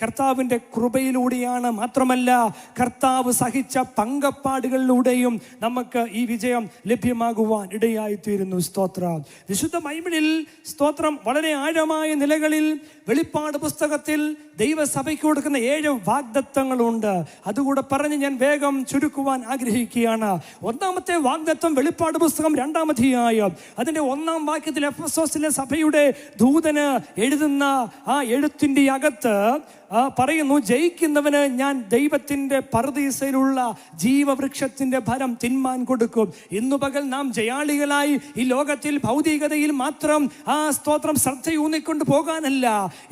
Speaker 1: കർത്താവിൻ്റെ കൃപയിലൂടെയാണ്. മാത്രമല്ല, കർത്താവ് സഹിച്ച പങ്കപ്പാടുകളിലൂടെയും നമുക്ക് ഈ വിജയം ലഭ്യമാകുവാൻ ഇടയായിത്തീരുന്നു. സ്തോത്രം. വിശുദ്ധ ബൈബിളിൽ സ്തോത്രം വളരെ ആഴമായ നിലകളിൽ വെളിപ്പാട് പുസ്തകത്തിൽ ദൈവസഭയ്ക്ക് കൊടുക്കുന്ന 7 വാഗ്ദത്തങ്ങളുണ്ട്. അതുകൂടെ പറഞ്ഞ് ഞാൻ വേഗം ചുരുക്കുവാൻ ആഗ്രഹിക്കുകയാണ്. ഒന്നാമത്തെ വാഗ്ദത്തം വെളിപ്പാട് പുസ്തകം 2-ാം അധ്യായം അതിന്റെ 1-ാം വാക്യത്തിൽ എഫെസോസിലെ സഭയുടെ ദൂതന് എഴുതുന്ന ആ എഴുത്തിന്റെ അകത്ത് പറയുന്നു, ജയിക്കുന്നവന് ഞാൻ ദൈവത്തിന്റെ പറുദീസയിലുള്ള ജീവവൃക്ഷത്തിന്റെ ഫലം തിന്മാൻ കൊടുക്കും. ഇന്നു പകൽ നാം ജയാളികളായി ഈ ലോകത്തിൽ ഭൗതികതയിൽ മാത്രം സ്തോത്രം ശ്രദ്ധയൂന്നിക്കൊണ്ട് പോകാനല്ല,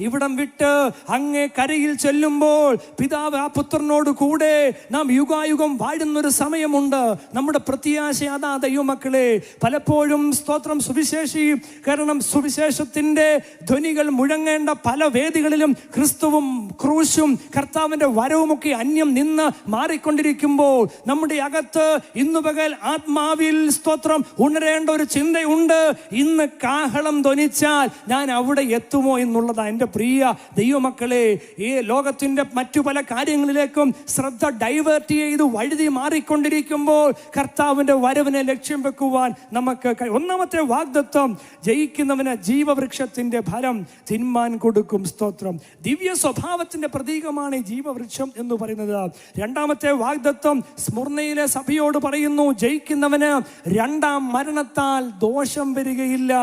Speaker 1: ഇവിടം വിട്ട് അങ്ങേ കരയിൽ ചെല്ലുമ്പോൾ പിതാവ് ആ പുത്രനോട് കൂടെ നാം യുഗായുഗം വാഴുന്നൊരു സമയമുണ്ട്. നമ്മുടെ പ്രത്യാശ അതാ ദൈവമക്കളെ. പലപ്പോഴും സ്തോത്രം സുവിശേഷീകരണം, സുവിശേഷത്തിന്റെ ധ്വനികൾ മുഴങ്ങേണ്ട പല വേദികളിലും ക്രിസ്തുവും ക്രൂശും കർത്താവിന്റെ വരവുമൊക്കെ അന്യം നിന്ന് മാറിക്കൊണ്ടിരിക്കുമ്പോൾ നമ്മുടെ അകത്ത് ഇന്നു പകൽ ആത്മാവിൽ സ്തോത്രം ഉണരേണ്ട ഒരു ചിന്തയുണ്ട്. ഇന്ന് കാഹളം ധ്വനിച്ചാൽ ഞാൻ അവിടെ എത്തുമോ എന്നുള്ളതാണ്. എൻ്റെ പ്രിയ ദൈവമക്കളെ, ഈ ലോകത്തിന്റെ മറ്റു പല കാര്യങ്ങളിലേക്കും ശ്രദ്ധ ഡൈവേർട്ട് ചെയ്ത് വഴുതി മാറിക്കൊണ്ടിരിക്കുമ്പോൾ കർത്താവിന്റെ വരവിനെ ലക്ഷ്യം വെക്കുവാൻ നമുക്ക് ഒന്നാമത്തെ വാഗ്ദത്തം, ജയിക്കുന്നവന് ജീവവൃക്ഷത്തിന്റെ ഫലം തിന്മാൻ കൊടുക്കും. സ്തോത്രം. ദിവ്യ സ്വഭാവത്തിന്റെ പ്രതീകമാണ് ഈ ജീവവൃക്ഷം എന്ന് പറയുന്നത്. രണ്ടാമത്തെ വാഗ്ദത്തം സ്മുർന്നയിലെ സഭയോട് പറയുന്നു, ജയിക്കുന്നവന് രണ്ടാം മരണത്താൽ ദോഷം വരികയില്ല.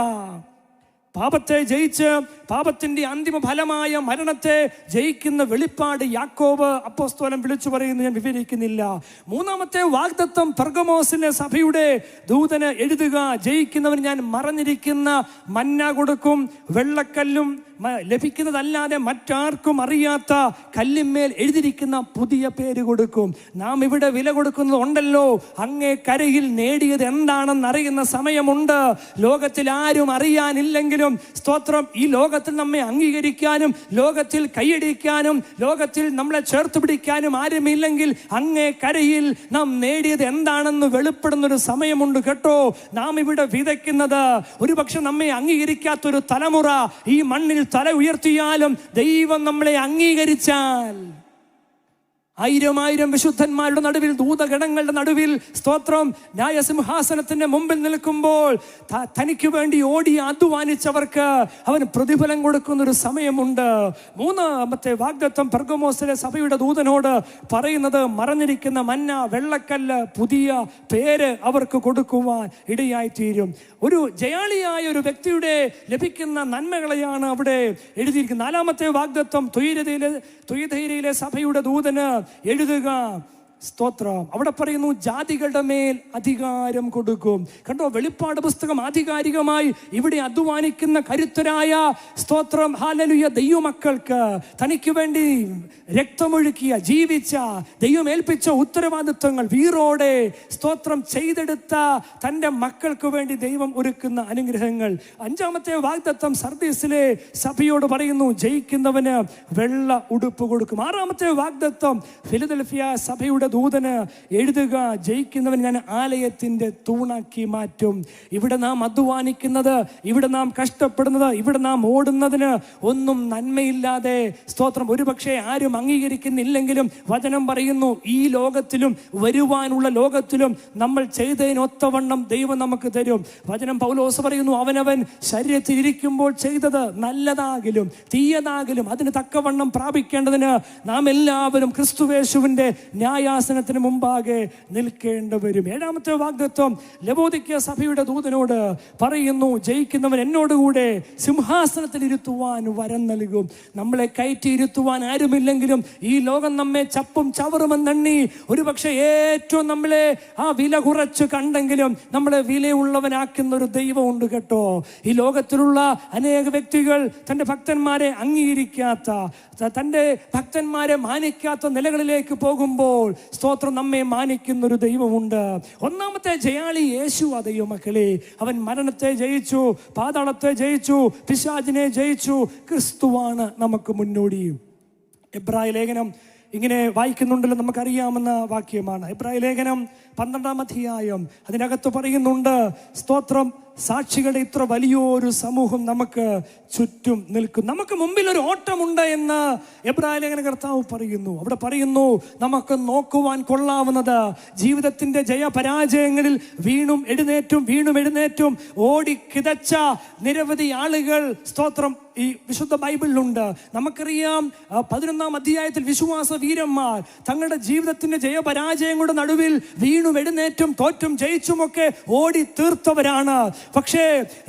Speaker 1: പാപത്തെ ജയിച്ച് പാപത്തിന്റെ അന്തിമ ഫലമായ മരണത്തെ ജയിക്കുന്ന വെളിപ്പാട് യാക്കോബ് അപ്പോസ്തലൻ വിളിച്ചു പറയുന്നത് ഞാൻ വിവരിക്കുന്നില്ല. മൂന്നാമത്തെ വാഗ്ദത്തം പെർഗമോസിലെ സഭയുടെ ദൂതന് എഴുതുക, ജയിക്കുന്നവൻ ഞാൻ മറഞ്ഞിരിക്കുന്ന മന്ന കൊടുക്കും, വെള്ളക്കല്ലും ലഭിക്കുന്നതല്ലാതെ മറ്റാർക്കും അറിയാത്ത കല്ലിന്മേൽ എഴുതിയിരിക്കുന്ന പുതിയ പേര് കൊടുക്കും. നാം ഇവിടെ വില കൊടുക്കുന്നത് ഉണ്ടല്ലോ, അങ്ങേ കരയിൽ നേടിയത് എന്താണെന്ന് അറിയുന്ന സമയമുണ്ട്. ലോകത്തിൽ ആരും അറിയാനില്ലെങ്കിലും സ്തോത്രം, ഈ ലോകത്തിൽ നമ്മെ അംഗീകരിക്കാനും ലോകത്തിൽ കൈയടിക്കാനും ലോകത്തിൽ നമ്മളെ ചേർത്ത് പിടിക്കാനും ആരുമില്ലെങ്കിൽ അങ്ങേ കരയിൽ നാം നേടിയത് എന്താണെന്ന് വെളിപ്പെടുന്നൊരു സമയമുണ്ട് കേട്ടോ. നാം ഇവിടെ വിതയ്ക്കുന്നത് ഒരുപക്ഷെ നമ്മെ അംഗീകരിക്കാത്തൊരു തലമുറ ഈ മണ്ണിൽ തല ഉയർത്തിയാലും ദൈവം നമ്മളെ അംഗീകരിച്ചാൽ, ആയിരം വിശുദ്ധന്മാരുടെ നടുവിൽ, ദൂതഗണങ്ങളുടെ നടുവിൽ സ്തോത്രം ന്യായസിംഹാസനത്തിന്റെ മുമ്പിൽ നിൽക്കുമ്പോൾ തനിക്ക് വേണ്ടി ഓടി അധ്വാനിച്ചവർക്ക് അവൻ പ്രതിഫലം കൊടുക്കുന്നൊരു സമയമുണ്ട്. മൂന്നാമത്തെ വാഗ്ദത്തം പെർഗമോസിലെ സഭയുടെ ദൂതനോട് പറയുന്നത്, മറഞ്ഞിരിക്കുന്ന മന്ന, വെള്ളക്കല്ല്, പുതിയ പേര് അവർക്ക് കൊടുക്കുവാൻ ഇടയായിത്തീരും. ഒരു ജയാളിയായ ഒരു വ്യക്തിയുടെ ലഭിക്കുന്ന നന്മകളെയാണ് അവിടെ എഴുതിയിരിക്കുന്നത്. നാലാമത്തെ വാഗ്ദത്തം തുയഥൈരയിലെ സഭയുടെ ദൂതന് എഴുതുക, സ്തോത്രം. അവിടെ പറയുന്നു, ജാതികളുടെ മേൽ അധികാരം കൊടുക്കും. കണ്ടോ, വെളിപ്പാട് പുസ്തകം ആധികാരികമായി ഇവിടെ അധ്വാനിക്കുന്ന കരുത്തരായ സ്തോത്രം ഹല്ലേലൂയ ദൈവമക്കൾക്ക്, തനിക്ക് വേണ്ടി രക്തമൊഴുക്കിയ ജീവിച്ച ദൈവം ഏൽപ്പിച്ച ഉത്തരവാദിത്വങ്ങൾ വീറോടെ സ്തോത്രം ചെയ്തെടുത്ത തൻ്റെ മക്കൾക്ക് വേണ്ടി ദൈവം ഒരുക്കുന്ന അനുഗ്രഹങ്ങൾ. അഞ്ചാമത്തെ വാഗ്ദത്തം സർദീസിലെ സഭയോട് പറയുന്നു, ജയിക്കുന്നവന് വെള്ള ഉടുപ്പ് കൊടുക്കും. ആറാമത്തെ വാഗ്ദത്തം ഫിലദൽഫിയ സഭയുടെ ദൂതന് എഴുതുക, ജയിക്കുന്നവൻ ഞാൻ ആലയത്തിന്റെ തൂണാക്കി മാറ്റും. ഇവിടെ നാം അധ്വാനിക്കുന്നത്, ഇവിടെ നാം കഷ്ടപ്പെടുന്നത്, ഇവിടെ നാം ഓടുന്നതിന് ഒന്നും നന്മയില്ലാതെ സ്തോത്രം ഒരുപക്ഷെ ആരും അംഗീകരിക്കുന്നില്ലെങ്കിലും വചനം പറയുന്നു, ഈ ലോകത്തിലും വരുവാനുള്ള ലോകത്തിലും നമ്മൾ ചെയ്തതിനൊത്തവണ്ണം ദൈവം നമുക്ക് തരും. വചനം പൗലോസ് പറയുന്നു, അവനവൻ ശരീരത്തിൽ ഇരിക്കുമ്പോൾ ചെയ്തത് നല്ലതാകിലും തീയതാകിലും അതിന് തക്കവണ്ണം പ്രാപിക്കേണ്ടതിന് നാം എല്ലാവരും ക്രിസ്തുവേശുവിന്റെ ന്യായാസനത്തിന് മുമ്പാകെ നിൽക്കേണ്ടി വരും. ഏഴാമത്തെ വാഗ്ദത്വം ലവോദിക്യ സഭയുടെ ദൂതനോട് പറയുന്നു, ജയിക്കുന്നവൻ എന്നോടുകൂടെ സിംഹാസനത്തിൽ ഇരുത്തുവാൻ വരം നൽകും. നമ്മളെ കയറ്റി ഇരുത്തുവാൻ ആരുമില്ലെങ്കിലും ഈ ലോകം നമ്മെ ചപ്പും ചവറുമെന്നെണ്ണി ഒരുപക്ഷെ ഏറ്റവും നമ്മളെ ആ വില കുറച്ച് കണ്ടെങ്കിലും നമ്മളെ വിലയുള്ളവനാക്കുന്ന ഒരു ദൈവമുണ്ട് കേട്ടോ. ഈ ലോകത്തിലുള്ള അനേക വ്യക്തികൾ തൻ്റെ ഭക്തന്മാരെ അംഗീകരിക്കാത്ത, തൻ്റെ ഭക്തന്മാരെ മാനിക്കാത്ത നിലകളിലേക്ക് പോകുമ്പോൾ സ്തോത്രം നമ്മെ മാനിക്കുന്നൊരു ദൈവമുണ്ട്. ഒന്നാമത്തെ ജയാളി യേശു ആ ദൈവമക്കളെ. അവൻ മരണത്തെ ജയിച്ചു, പാതാളത്തെ ജയിച്ചു, പിശാചിനെ ജയിച്ചു. ക്രിസ്തുവാണ് നമുക്ക് മുന്നോടി. എബ്രായ ലേഖനം ഇങ്ങനെ വായിക്കുന്നുണ്ടല്ലോ, നമുക്കറിയാവുന്ന വാക്യമാണ്. എബ്രായ ലേഖനം 12-ാം അധ്യായം അതിനകത്ത് പറയുന്നുണ്ട്, സ്തോത്രം, സാക്ഷികളുടെ ഇത്ര വലിയൊരു സമൂഹം നമുക്ക് ചുറ്റും നിൽക്കും, നമുക്ക് മുമ്പിൽ ഒരു ഓട്ടമുണ്ട് എന്ന് എബ്രായ ലേഖന കർത്താവ് പറയുന്നു. അവിടെ പറയുന്നു, നമുക്ക് നോക്കുവാൻ കൊള്ളാവുന്നത് ജീവിതത്തിന്റെ ജയപരാജയങ്ങളിൽ വീണും എഴുന്നേറ്റും ഓടി കിതച്ച നിരവധി ആളുകൾ സ്തോത്രം ഈ വിശുദ്ധ ബൈബിളിലുണ്ട്. നമുക്കറിയാം, 11-ാം അധ്യായത്തിൽ വിശ്വാസ വീരന്മാർ തങ്ങളുടെ ജീവിതത്തിന്റെ ജയപരാജയങ്ങളുടെ നടുവിൽ വീണും എഴുന്നേറ്റും തോറ്റും ജയിച്ചുമൊക്കെ ഓടി തീർത്തവരാണ്. പക്ഷേ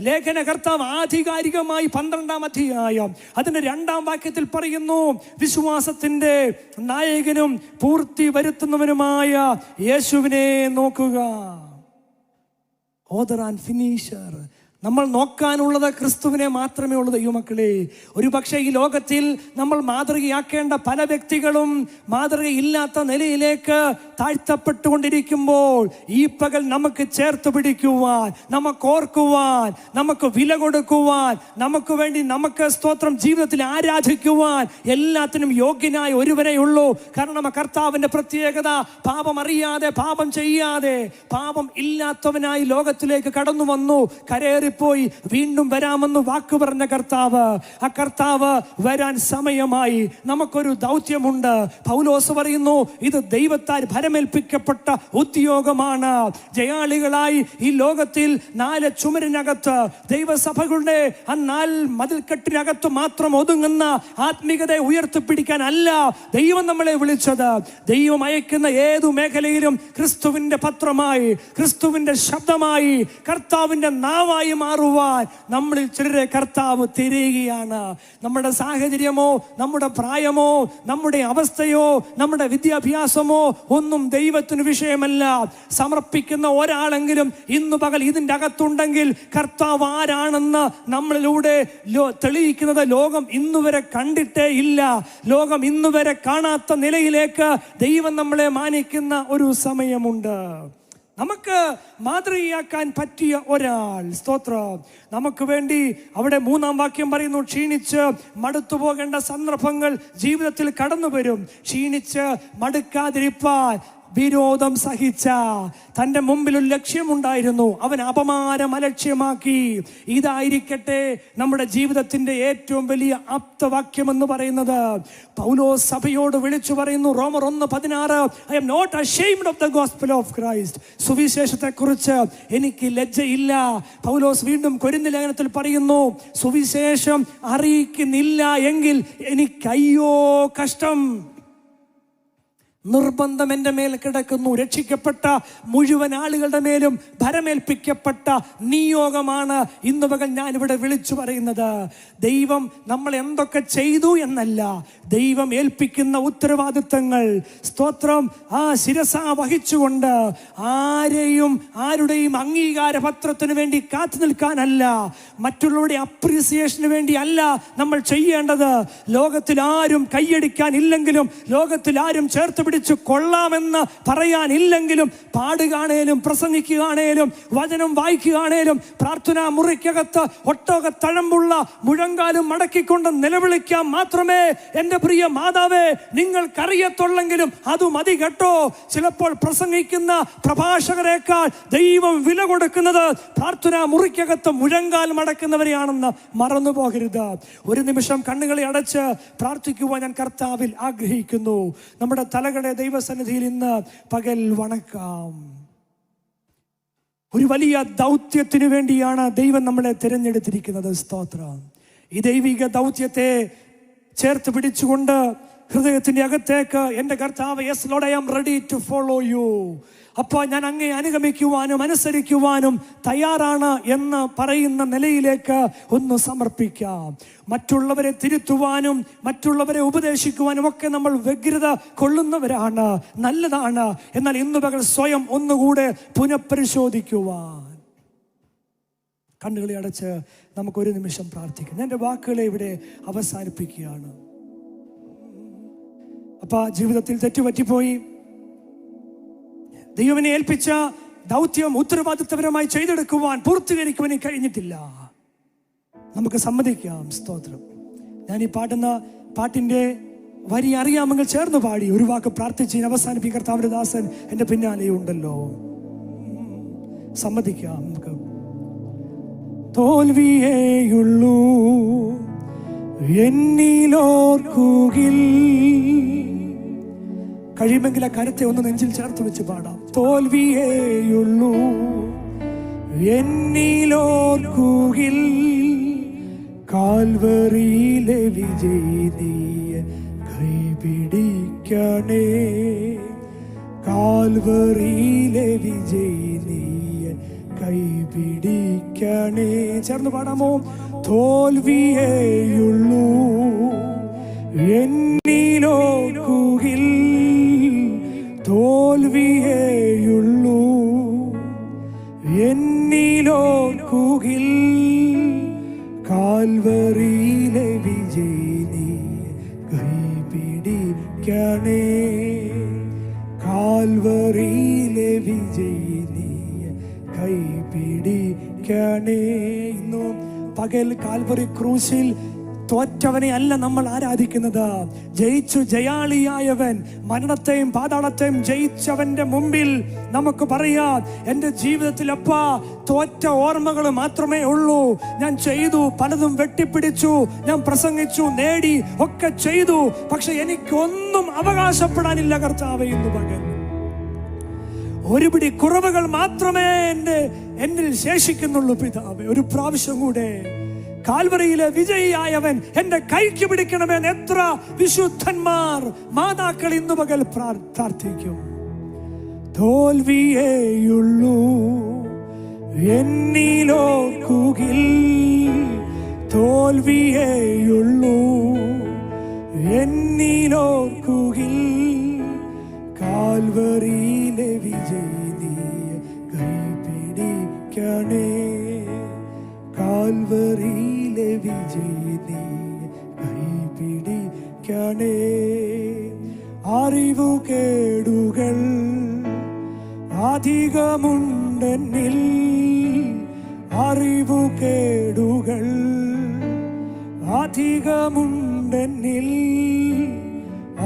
Speaker 1: ലേഖന കർത്താവ് ആധികാരികമായി 12-ാം അധ്യായം അതിന്റെ 2-ാം വാക്യത്തിൽ പറയുന്നു, വിശ്വാസത്തിന്റെ നായകനും പൂർത്തി വരുത്തുന്നവനുമായ യേശുവിനെ നോക്കുക. Author and finisher. നമ്മൾ നോക്കാനുള്ളത് ക്രിസ്തുവിനെ മാത്രമേ ഉള്ളൂ. ദൈവമക്കളെ, ഒരു പക്ഷേ ഈ ലോകത്തിൽ നമ്മൾ മാതൃകയാക്കേണ്ട പല വ്യക്തികളും മാതൃകയില്ലാത്ത നിലയിലേക്ക് താഴ്ത്തപ്പെട്ടുകൊണ്ടിരിക്കുമ്പോൾ ഈ പകൽ നമുക്ക് ചേർത്ത് പിടിക്കുവാൻ, നമുക്ക് ഓർക്കുവാൻ, നമുക്ക് വില കൊടുക്കുവാൻ, നമുക്ക് വേണ്ടി നമുക്ക് സ്തോത്രം ജീവിതത്തിൽ ആരാധിക്കുവാൻ എല്ലാത്തിനും യോഗ്യനായ ഒരുവനേ ഉള്ളൂ. കാരണം കർത്താവിന്റെ പ്രത്യേകത പാപം അറിയാതെ, പാപം ചെയ്യാതെ, പാപം ഇല്ലാത്തവനായി ലോകത്തിലേക്ക് കടന്നു വന്നു, കരേറിപ്പോയി, വീണ്ടും വരാമെന്ന് വാക്ക് പറഞ്ഞ കർത്താവ്. ആ കർത്താവ് വരാൻ സമയമായി. നമുക്കൊരു ദൗത്യമുണ്ട്. പൗലോസ് പറയുന്നു, ഇത് ദൈവത്താൽ ഭരമേൽപ്പിക്കപ്പെട്ട ഉദ്യോഗമാണ്. ജയാളികളായി ഈ ലോകത്തിൽ 4 ചുമരിനകത്ത്, ദൈവസഭകളുടെ ആ 4 മതിൽക്കെട്ടിനകത്ത് മാത്രം ഒതുങ്ങുന്ന ആത്മീകതയെ ഉയർത്തിപ്പിടിക്കാൻ അല്ല ദൈവം നമ്മളെ വിളിച്ചത്. ദൈവം അയക്കുന്ന ഏതു മേഖലയിലും ക്രിസ്തുവിന്റെ പത്രമായി, ക്രിസ്തുവിന്റെ ശബ്ദമായി, കർത്താവിന്റെ നാവായി മാറുവാൻ നമ്മളിൽ ചിലരെ കർത്താവ് തിരയുകയാണ്. നമ്മുടെ സാഹചര്യമോ, നമ്മുടെ പ്രായമോ, നമ്മുടെ അവസ്ഥയോ, നമ്മുടെ വിദ്യാഭ്യാസമോ ഒന്നും ദൈവത്തിന് വിഷയമല്ല. സമർപ്പിക്കുന്ന ഒരാളെങ്കിലും ഇന്നു പകൽ ഇതിൻ്റെ അകത്തുണ്ടെങ്കിൽ കർത്താവ് ആരാണെന്ന് നമ്മളിലൂടെ തെളിയിക്കുന്നത് ലോകം ഇന്നുവരെ കണ്ടിട്ടേ ഇല്ല. ലോകം ഇന്നുവരെ കാണാത്ത നിലയിലേക്ക് ദൈവം നമ്മളെ മാനിക്കുന്ന ഒരു സമയമുണ്ട്. നമുക്ക് മാതൃകയാക്കാൻ പറ്റിയ ഒരാൾ, സ്തോത്രം, നമുക്ക് വേണ്ടി അവിടെ 3-ാം വാക്യം പറയുന്നു, ക്ഷീണിച്ച് മടുത്തു പോകേണ്ട സന്ദർഭങ്ങൾ ജീവിതത്തിൽ കടന്നു വരും. ക്ഷീണിച്ച് മടുക്കാതിരിപ്പാൻ വിരോധം സഹിച്ച, തൻ്റെ മുമ്പിൽ ഒരു ലക്ഷ്യമുണ്ടായിരുന്നു, അവൻ അപമാനം അലക്ഷ്യമാക്കി. ഇതായിരിക്കട്ടെ നമ്മുടെ ജീവിതത്തിന്റെ ഏറ്റവും വലിയ ആപ്തവാക്യം എന്ന് പറയുന്നത്. പൗലോസ് സഭയോട് വിളിച്ചു പറയുന്നു, റോമർ 1:16, I am not ashamed of the gospel of Christ. സുവിശേഷത്തെ കുറിച്ച് എനിക്ക് ലജ്ജയില്ല. പൗലോസ് വീണ്ടും കൊരിന്ത്യർ ലേഖനത്തിൽ പറയുന്നു, സുവിശേഷം അറിയിക്കുന്നില്ല എങ്കിൽ എനിക്ക് അയ്യോ കഷ്ടം. നിർബന്ധം എൻ്റെ മേൽ കിടക്കുന്നു. രക്ഷിക്കപ്പെട്ട മുഴുവൻ ആളുകളുടെ മേലും ഭരമേൽപ്പിക്കപ്പെട്ട നിയോഗമാണ് ഇന്ന് പകൽ ഞാനിവിടെ വിളിച്ചു പറയുന്നത്. ദൈവം നമ്മൾ എന്തൊക്കെ ചെയ്തു എന്നല്ല, ദൈവം ഏൽപ്പിക്കുന്ന ഉത്തരവാദിത്തങ്ങൾ, സ്തോത്രം, ആ ശിരസ വഹിച്ചുകൊണ്ട് ആരുടെയും അംഗീകാര പത്രത്തിന് വേണ്ടി കാത്തു നിൽക്കാനല്ല, മറ്റുള്ളവരുടെ അപ്രീസിയേഷന് വേണ്ടി അല്ല നമ്മൾ ചെയ്യേണ്ടത്. ലോകത്തിൽ ആരും കൈയടിക്കാൻ ഇല്ലെങ്കിലും, ലോകത്തിൽ ആരും ചേർത്ത് പിടിച്ച് കൊള്ളാമെന്ന് പറയാനില്ലെങ്കിലും, പാടുകയാണേലും പ്രസംഗിക്കുകയാണേലും വചനം വായിക്കുകയാണേലും പ്രാർത്ഥനാ മുറിക്കകത്ത് ഒട്ടക തഴമ്പുള്ള മുഴങ്കാലും മടക്കിക്കൊണ്ട് നിലവിളിക്കാൻ മാത്രമേ എൻ്റെ പ്രിയ മാതാവേ നിങ്ങൾക്കറിയത്തുള്ളെങ്കിലും അത് മതി കേട്ടോ. ചിലപ്പോൾ പ്രസംഗിക്കുന്ന പ്രഭാഷകരെക്കാൾ ദൈവം വില കൊടുക്കുന്നത് പ്രാർത്ഥനാ മുറിക്കകത്ത് മുഴങ്കാൽ മടക്കുന്നവരെയാണെന്ന് മറന്നു പോകരുത്. ഒരു നിമിഷം കണ്ണുകളെ അടച്ച് പ്രാർത്ഥിക്കുവാൻ ഞാൻ കർത്താവിൽ ആഗ്രഹിക്കുന്നു. നമ്മുടെ തലകളെ ദൈവസന്നിധിയിൽ ഇന്ന് പകൽ വണക്കാം. ഒരു വലിയ ദൗത്യത്തിനു വേണ്ടിയാണ് ദൈവം നമ്മളെ തിരഞ്ഞെടുത്തിരിക്കുന്നത്. സ്തോത്രം. ഈ ദൈവിക ദൗത്യത്തെ ചേർത്ത് പിടിച്ചുകൊണ്ട് ഹൃദയത്തിന്റെ അകത്തേക്ക് എൻ്റെ കർത്താവ്, yes Lord, I am ready to follow you. അപ്പോൾ ഞാൻ അങ്ങേ അനുഗമിക്കുവാനും അനുസരിക്കുവാനും തയ്യാറാണ് എന്ന് പറയുന്ന നിലയിലേക്ക് ഒന്ന് സമർപ്പിക്കാം. മറ്റുള്ളവരെ തിരുത്തുവാനും മറ്റുള്ളവരെ ഉപദേശിക്കുവാനും ഒക്കെ നമ്മൾ വ്യഗ്രത കൊള്ളുന്നവരാണ്, നല്ലതാണ്. എന്നാൽ ഇന്നു പകൽ സ്വയം ഒന്നുകൂടെ പുനഃപരിശോധിക്കുവാൻ. കണ്ണുകളെ അടച്ച് നമുക്കൊരു നിമിഷം പ്രാർത്ഥിക്കാം. എൻ്റെ വാക്കുകളെ ഇവിടെ അവസാനിപ്പിക്കുകയാണ്. അപ്പാ, ജീവിതത്തിൽ തെറ്റുപറ്റിപ്പോയി, ദൈവനെ ഏൽപ്പിച്ച ദൗത്യം ഉത്തരവാദിത്തപരമായി ചെയ്തെടുക്കുവാൻ, പൂർത്തീകരിക്കുവാൻ കഴിഞ്ഞിട്ടില്ല. നമുക്ക് സമ്മതിക്കാം. സ്തോത്രം. ഞാൻ ഈ പാടുന്ന പാട്ടിന്റെ വരി അറിയാമെങ്കിൽ ചേർന്ന് പാടി ഒരു വാക്ക് പ്രാർത്ഥിച്ച് അവസാനിപ്പിക്കാൻ കർത്താവിന്റെ ദാസൻ എൻ്റെ പിന്നാലെ ഉണ്ടല്ലോ. സമ്മതിക്കാം. നമുക്ക് തോൽവിയേയുള്ളൂ എന്നിലോർക്കുകിൽ, കഴിയുമെങ്കിൽ ആ കരുത്തെ ഒന്ന് നെഞ്ചിൽ ചേർത്ത് വെച്ച് പാടാം. തോൽവിയേയുള്ളൂ എന്നിലോർക്കുകിൽ, കാൽവറിയിലെ വിജയ കൈപിടിക്കണേ, കാൽവറിയിലെ വിജയ കൈപിടിക്കണേ. ചേർന്ന് പാടാമോ? തോൽവിയേയുള്ളൂ എന്നിലോർക്കുകിൽ, തോൽവിയേയുള്ളൂ എന്നിലോർക്കു നോക്കുകിൽ കാൽവറിയിലെ വിജയിനി കൈപിടിക്കണേ, കാൽവറിയിലെ വിജയിനി കൈപിടിക്കണേ. ഇന്നും പകൽ കാൽവറി ക്രൂശിൽ തോറ്റവനെ അല്ല നമ്മൾ ആരാധിക്കുന്നത്. ജയിച്ചു ജയാളിയായവൻ, മരണത്തെയും പാതാളത്തെയും ജയിച്ചവന്റെ മുമ്പിൽ നമുക്ക് പറയാം, എൻ്റെ ജീവിതത്തിൽ അപ്പാ തോറ്റ ഓർമ്മകൾ മാത്രമേ ഉള്ളൂ. ഞാൻ ചെയ്തു, പലതും വെട്ടിപ്പിടിച്ചു, ഞാൻ പ്രസംഗിച്ചു, നേടി, ഒക്കെ ചെയ്തു, പക്ഷെ എനിക്കൊന്നും അവകാശപ്പെടാനില്ല കർത്താവേ. ഇന്ന് പകൽ ഒരുപിടി കുറവുകൾ മാത്രമേ എന്നിൽ ശേഷിക്കുന്നുള്ളൂ പിതാവേ. ഒരു പ്രാവശ്യം കൂടെ കാൽവറിയിലെ വിജയിയായവൻ എന്റെ കൈക്ക് പിടിക്കണമെന്ന് എത്ര വിശുദ്ധന്മാർ, മാതാക്കൾ ഇന്നു പകൽ പ്രാർത്ഥിക്കും. തോൽവിയേയുള്ളൂ എന്നിലോർക്കുകിൽ, തോൽവിയേയുള്ളൂ എന്നിലോർക്കുകിൽ കാൽവറിയിലെ വിജയിനി കൈപിടിക്കണേ, കാൽവറിയിലെ വിജയിനി കൈപിടിക്കണേ. അറിവു കേടുകൾ അധികമുണ്ടെന്നിൽ, അറിവു കേടുകൾ അധികമുണ്ടെന്നിൽ,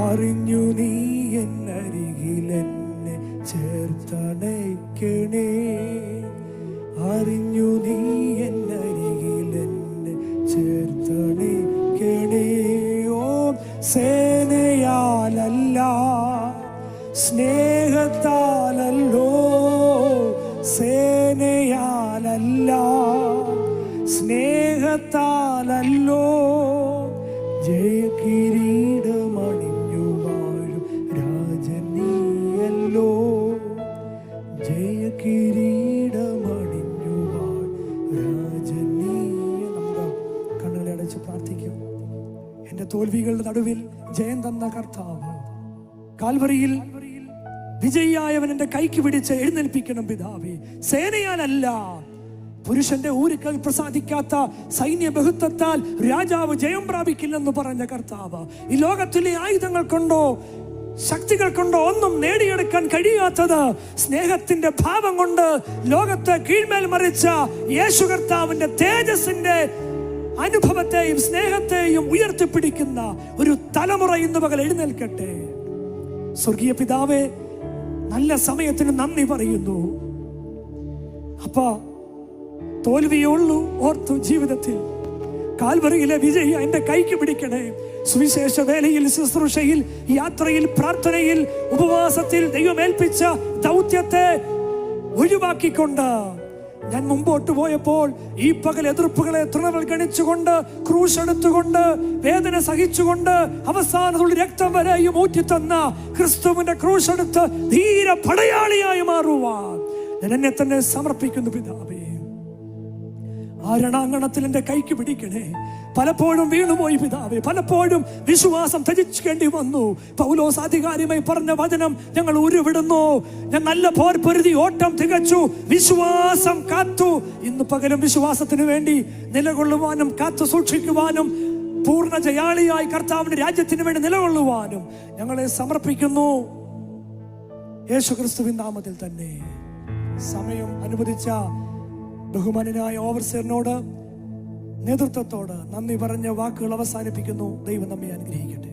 Speaker 1: അറിഞ്ഞു നീ എന്നരികിലെന്നെ ചേർത്തണയ്ക്കണേ, അറിഞ്ഞു നീ എന്നരികിലെന്നെ ചേർത്തണയ്ക്കണേ. ഓ സേനയാലല്ല സ്നേഹത്താലല്ലോ, സേനയാലല്ല സ്നേഹത്താലല്ലോ, ജയകിരീടമണിഞ്ഞു വാഴും രാജനീയല്ലോ, ജയകിരീടമണിഞ്ഞു വാഴും രാജനീയ. നമുക്ക് കണ്ണുകളെ അടച്ച് പ്രാർത്ഥിക്കും. എന്റെ തോൽവികളുടെ നടുവിൽ ജയം തന്ന കർത്താവ്, കാൽവറിയിൽ വിജയിയായവൻ എന്റെ കൈക്ക് പിടിച്ച് എഴുന്നേൽപ്പിക്കണം പിതാവേ. സേനയാലല്ല, പുരുഷന്റെ ഊരുക്കൾ പ്രസാദിക്കാത്ത സൈന്യ ബഹുത്വത്താൽ രാജാവ് ജയം പ്രാപിക്കില്ലെന്ന് പറഞ്ഞ കർത്താവ്, ഈ ലോകത്തിലെ ആയുധങ്ങൾ കൊണ്ടോ ശക്തികൾ കൊണ്ടോ ഒന്നും നേടിയെടുക്കാൻ കഴിയാത്തത് സ്നേഹത്തിന്റെ ഭാവം കൊണ്ട് ലോകത്തെ കീഴ്മേൽ മറിച്ച യേശു കർത്താവിന്റെ തേജസ്സിന്റെ അനുഭവത്തെയും സ്നേഹത്തെയും ഉയർത്തിപ്പിടിക്കുന്ന ഒരു തലമുറ ഇന്ന് പകൽ എഴുന്നേൽക്കട്ടെ. സ്വർഗീയ പിതാവേ, നല്ല സമയത്തിന് നന്ദി പറയുന്നു. അപ്പാ, തോൽവിയുള്ളൂ ഓർത്തു ജീവിതത്തിൽ. കാൽവറിയിലെ വിജയി എന്റെ കൈക്ക് പിടിക്കണേ. സുവിശേഷ വേലയിൽ, ശുശ്രൂഷയിൽ, യാത്രയിൽ, പ്രാർത്ഥനയിൽ, ഉപവാസത്തിൽ ദൈവമേൽപ്പിച്ച ദൗത്യത്തെ ഒഴിവാക്കിക്കൊണ്ട് ഞാൻ മുമ്പോട്ട് പോയപ്പോൾ ഈ പകൽ എതിർപ്പുകളെ തൃണവൽഗണിച്ചുകൊണ്ട്, ക്രൂശ് എടുത്തുകൊണ്ട്, വേദന സഹിച്ചുകൊണ്ട്, അവസാനത്തുള്ള രക്തം വരെയും ഊറ്റിത്തന്ന ക്രിസ്തുവിന്റെ ക്രൂശ് എടുത്ത് ധീര പടയാളിയായി മാറുവാൻ ഞാൻ എന്നെ തന്നെ സമർപ്പിക്കുന്നു പിതാവേ. ആ രണാങ്കണത്തിൽ എന്റെ കൈക്ക് പിടിക്കണേ. പലപ്പോഴും വീണുപോയി പിതാവേ, പലപ്പോഴും വിശ്വാസം ത്യജിക്കേണ്ടി വന്നു. പൗലോസ് ആധികാരികമായി പറഞ്ഞ വചനം ഞങ്ങൾ ഉരുവിടുന്നു. ഞാൻ നല്ല പോർ പൊരുതി ഓട്ടം തികച്ചു, വിശ്വാസം കാത്തു. ഇന്ന് പകരം വിശ്വാസത്തിന് വേണ്ടി നിലകൊള്ളുവാനും കാത്തു സൂക്ഷിക്കുവാനും പൂർണ്ണ ജയാളിയായി കർത്താവിന്റെ രാജ്യത്തിന് വേണ്ടി നിലകൊള്ളുവാനും ഞങ്ങളെ സമർപ്പിക്കുന്നു യേശുക്രിസ്തുവിൻ നാമത്തിൽ തന്നെ. സമയം അനുവദിച്ച ബഹുമാനനായ ഓവർസിയറിനോട്, നേതൃത്വത്തോട് നന്ദി പറഞ്ഞ വാക്കുകൾ അവസാനിപ്പിക്കുന്നു. ദൈവം നമ്മെ അനുഗ്രഹിക്കട്ടെ.